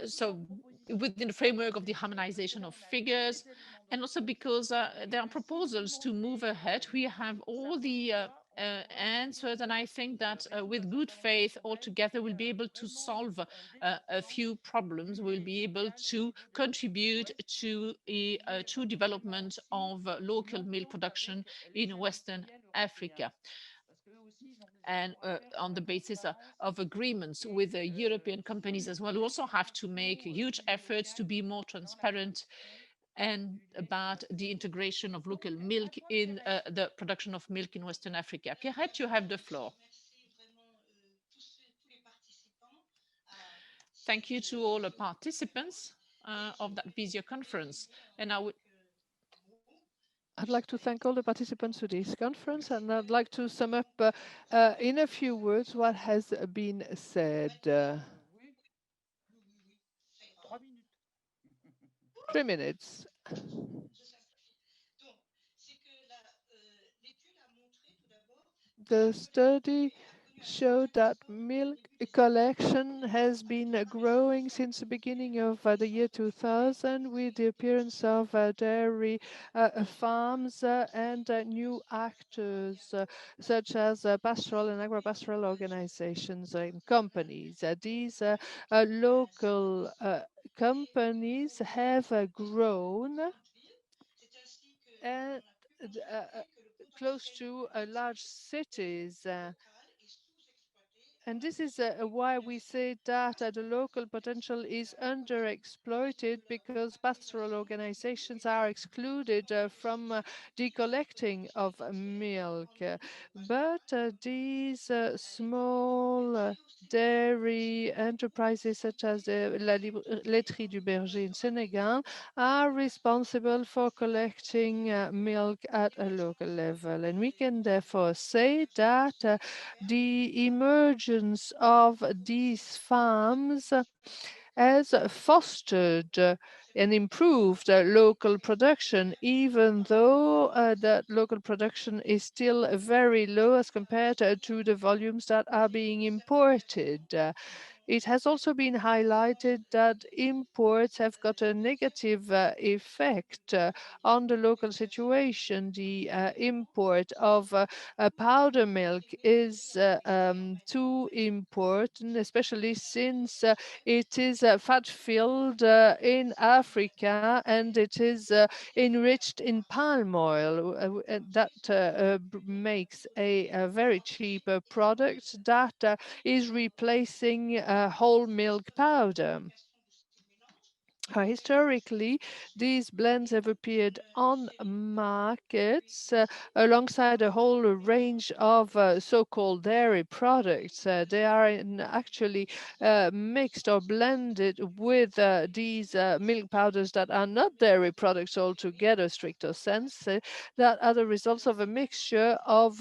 So within the framework of the harmonization of figures, and also because there are proposals to move ahead. We have all the answers, and I think that with good faith altogether we'll be able to solve a few problems. We'll be able to contribute to a true development of local milk production in Western Africa. And on the basis of agreements with European companies as well. We also have to make huge efforts to be more transparent and about the integration of local milk in the production of milk in Western Africa. Pierrette, you have the floor. Thank you to all the participants of that Visio conference. And I'd like to thank all the participants to this conference, and I'd like to sum up in a few words what has been said. 3 minutes. The study showed that milk collection has been growing since the beginning of the year 2000 with the appearance of dairy farms and new actors such as pastoral and agro-pastoral organizations and companies. These local companies have grown and close to large cities. And this is why we say that the local potential is underexploited, because pastoral organizations are excluded from the collecting of milk. But these small dairy enterprises such as La Laiterie du Berger in Senegal are responsible for collecting milk at a local level. And we can therefore say that the emergence of these farms has fostered and improved local production, even though that local production is still very low as compared to the volumes that are being imported. It has also been highlighted that imports have got a negative effect on the local situation. The import of powder milk is too important, especially since it is fat-filled in Africa, and it is enriched in palm oil. That makes a very cheap product that is replacing whole milk powder. Historically, these blends have appeared on markets alongside a whole range of so-called dairy products. They are actually mixed or blended with these milk powders that are not dairy products altogether, stricto sensu, that are the results of a mixture of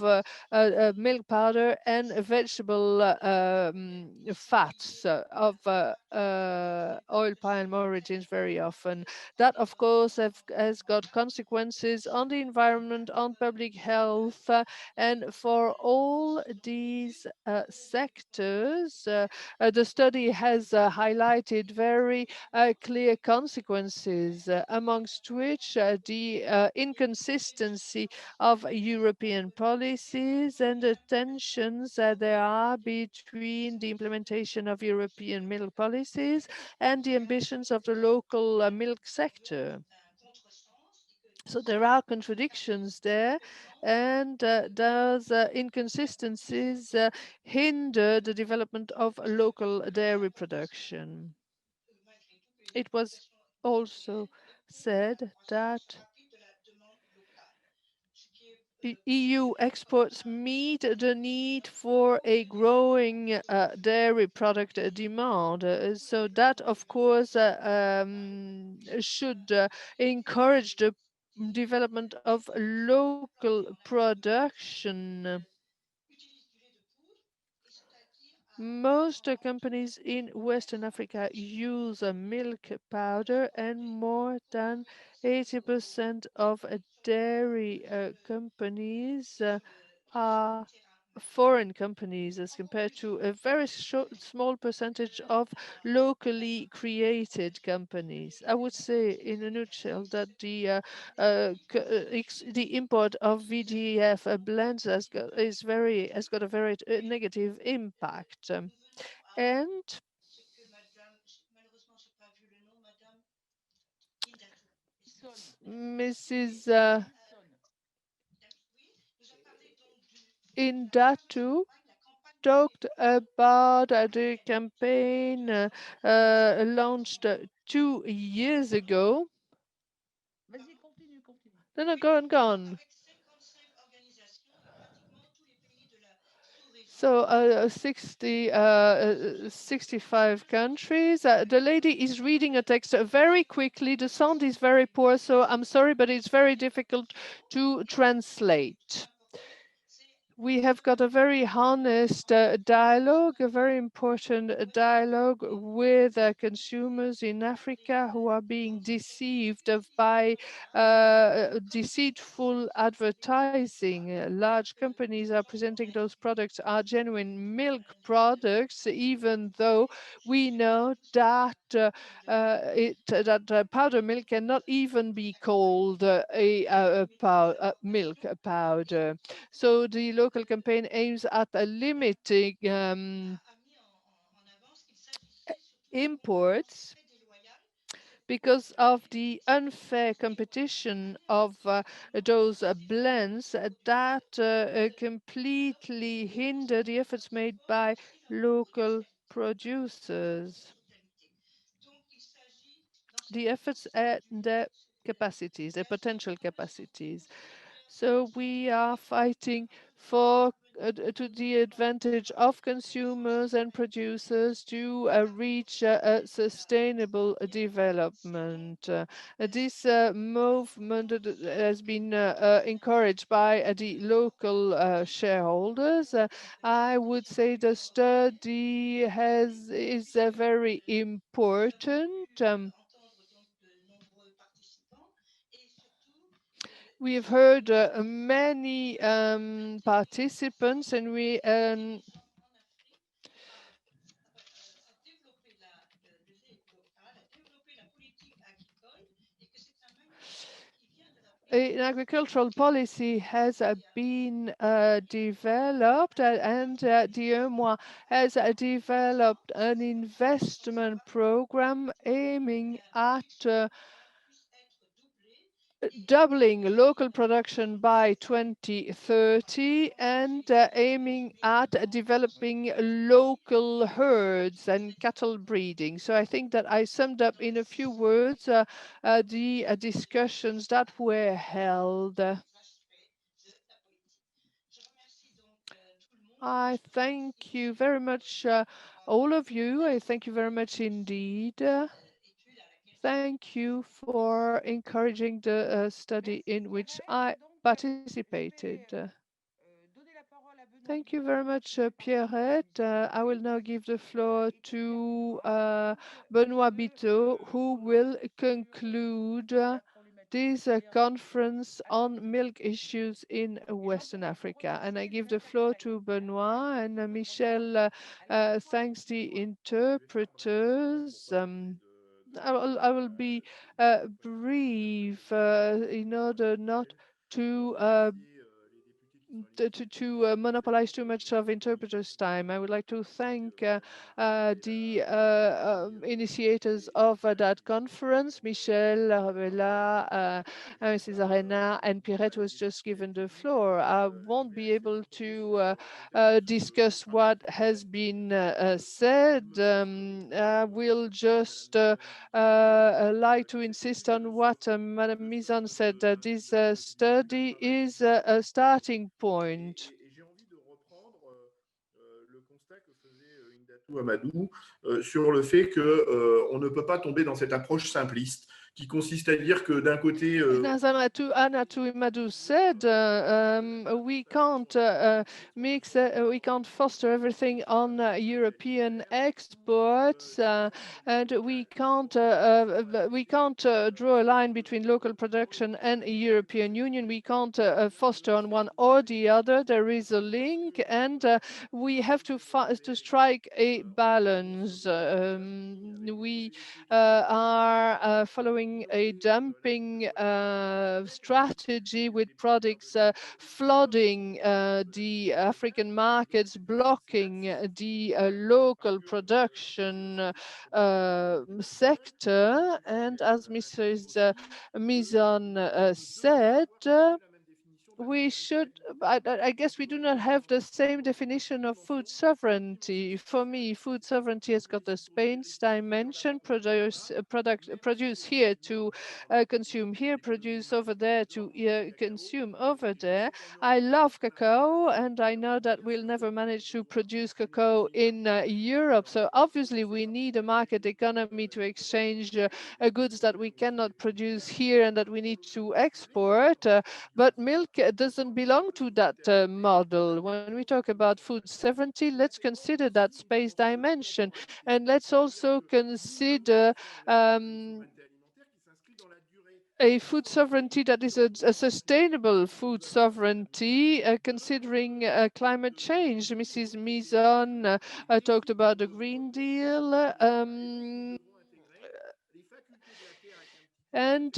milk powder and vegetable fats of oil palm origins very often. That, of course, has got consequences on the environment, on public health, and for all these sectors, the study has highlighted very clear consequences, amongst which the inconsistency of European policies and the tensions there are between the implementation of European milk policies and the ambitions of the local milk sector. So there are contradictions there, and those inconsistencies hinder the development of local dairy production. It was also said that EU exports meet the need for a growing dairy product demand. So that, of course, should encourage the development of local production. Most companies in Western Africa use milk powder, and more than 80% of dairy companies are foreign companies, as compared to a very small percentage of locally created companies. I would say, in a nutshell, that the import of VGF blends has got a very negative impact. And Mrs. Indatu talked about the campaign launched 2 years ago. No, go on. So 65 countries. The lady is reading a text very quickly. The sound is very poor, so I'm sorry, but it's very difficult to translate. We have got a very honest dialogue, a very important dialogue with consumers in Africa who are being deceived by deceitful advertising. Large companies are presenting those products are genuine milk products, even though we know that powder milk cannot even be called milk powder. So the local campaign aims at limiting imports, because of the unfair competition of those blends that completely hinder the efforts made by local producers. The efforts and their capacities, their potential capacities. So we are fighting for to the advantage of consumers and producers to reach sustainable development. This movement has been encouraged by the local shareholders. I would say the study is very important. We have heard many participants, and an agricultural policy has been developed, and the UEMOA has developed an investment program aiming at doubling local production by 2030 and aiming at developing local herds and cattle breeding. So I think that I summed up in a few words the discussions that were held. I thank you very much, all of you. I thank you very much indeed. Thank you for encouraging the study in which I participated. Thank you very much, Pierrette. I will now give the floor to Benoît Biteau, who will conclude this conference on milk issues in Western Africa. And I give the floor to Benoît, and Michel thanks the interpreters. I will be brief in order not to monopolize too much of interpreters' time. I would like to thank the initiators of that conference, Michel, Ravella, Mrs. Arena, and Pierrette was just given the floor. I won't be able to discuss what has been said. I will just like to insist on what Madame Mizan said. This study is a starting point. Amadou sur le fait qu'on ne peut pas tomber dans cette approche simpliste qui consiste à dire que d'un côté... As Anatu Imadou said, we can't mix, we can't foster everything on European exports, and we can't draw a line between local production and European Union. We can't foster on one or the other. There is a link, and we have to strike a balance. We are following a dumping strategy with products flooding the African markets, blocking the local production sector. And as Mrs. Mizon said, we should, I guess we do not have the same definition of food sovereignty. For me, food sovereignty has got the Spain's dimension, produce here to consume here, produce over there to consume over there. I love cacao, and I know that we'll never manage to produce cacao in Europe. So obviously we need a market economy to exchange goods that we cannot produce here and that we need to export. But milk doesn't belong to that model. When we talk about food sovereignty, let's consider that space dimension, and let's also consider a food sovereignty that is a sustainable food sovereignty, considering climate change. Mrs. Mizon talked about the Green Deal. And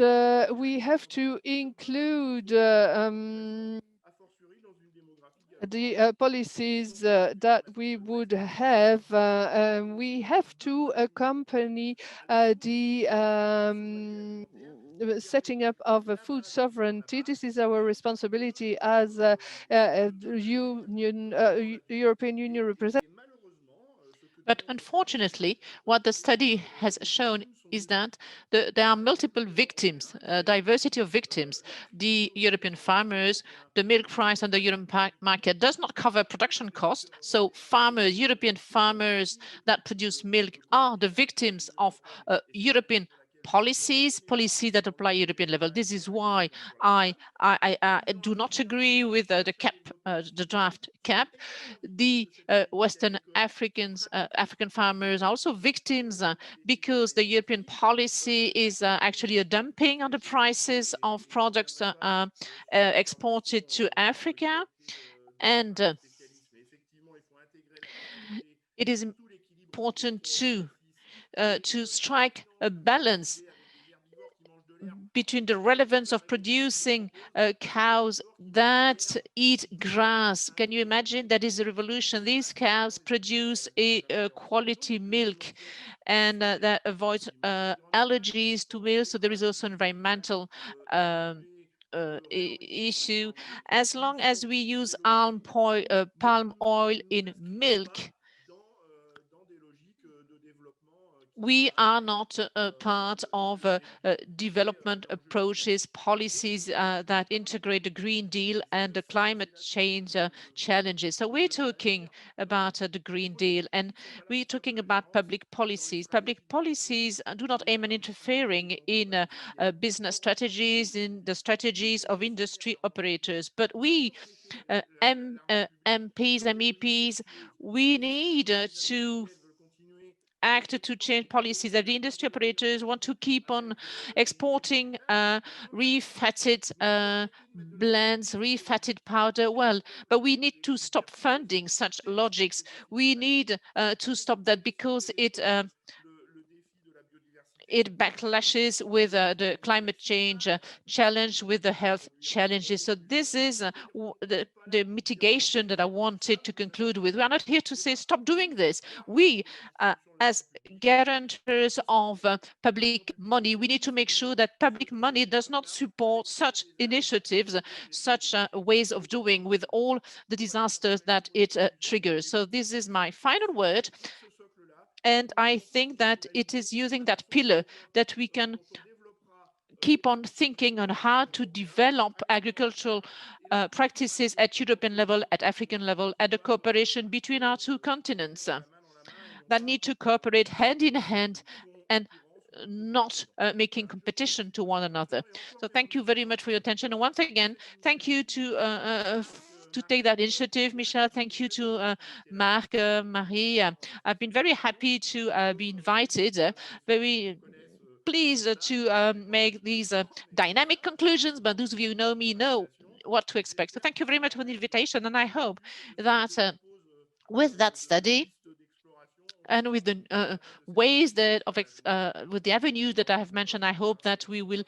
we have to include the policies that we would have, we have to accompany the setting up of a food sovereignty. This is our responsibility as European Union representative. But unfortunately, what the study has shown is that there are multiple victims, diversity of victims. The European farmers, the milk price on the European market does not cover production costs. So farmers, European farmers that produce milk are the victims of European policies that apply European level. This is why I do not agree with the cap, the draft cap. The Western African farmers are also victims because the European policy is actually a dumping on the prices of products exported to Africa. And it is important to strike a balance between the relevance of producing cows that eat grass. Can you imagine? That is a revolution. These cows produce a quality milk and that avoids allergies to milk. So there is also an environmental issue. As long as we use palm oil in milk, we are not part of development approaches, policies that integrate the Green Deal and the climate change challenges. So we're talking about the Green Deal, and we're talking about public policies. Public policies do not aim at interfering in business strategies, in the strategies of industry operators. But we, MPs, MEPs, we need to act to change policies that the industry operators want to keep on exporting refatted blends, refatted powder. Well, but we need to stop funding such logics. We need to stop that because it backlashes with the climate change challenge, with the health challenges. So this is the mitigation that I wanted to conclude with. We are not here to say, stop doing this. We, as guarantors of public money, we need to make sure that public money does not support such initiatives, such ways of doing with all the disasters that it triggers. So this is my final word. And I think that it is using that pillar that we can keep on thinking on how to develop agricultural practices at European level, at African level, and the cooperation between our two continents that need to cooperate hand in hand and not making competition to one another. So thank you very much for your attention. And once again, thank you to take that initiative, Michel. Thank you to Marc, Marie. I've been very happy to be invited, very pleased to make these dynamic conclusions, but those of you who know me know what to expect. So thank you very much for the invitation, and I hope that with that study and with the ways that with the avenues that I have mentioned, I hope that we will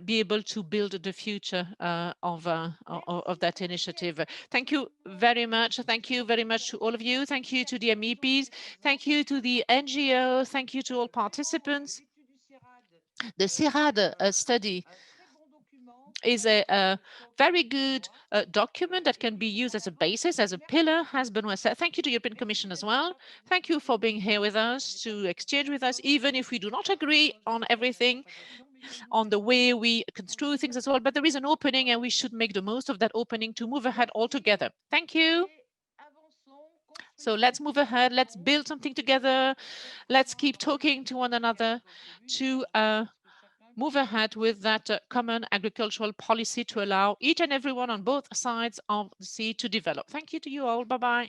be able to build the future of that initiative. Thank you very much. Thank you very much to all of you. Thank you to the MEPs. Thank you to the NGOs. Thank you to all participants. The CIRAD study is a very good document that can be used as a basis, as a pillar, as Benoit said. Thank you to the European Commission as well. Thank you for being here with us, to exchange with us, even if we do not agree on everything, on the way we construe things as well. But there is an opening, and we should make the most of that opening to move ahead all together. Thank you. So let's move ahead. Let's build something together. Let's keep talking to one another to move ahead with that common agricultural policy to allow each and everyone on both sides of the sea to develop. Thank you to you all. Bye-bye.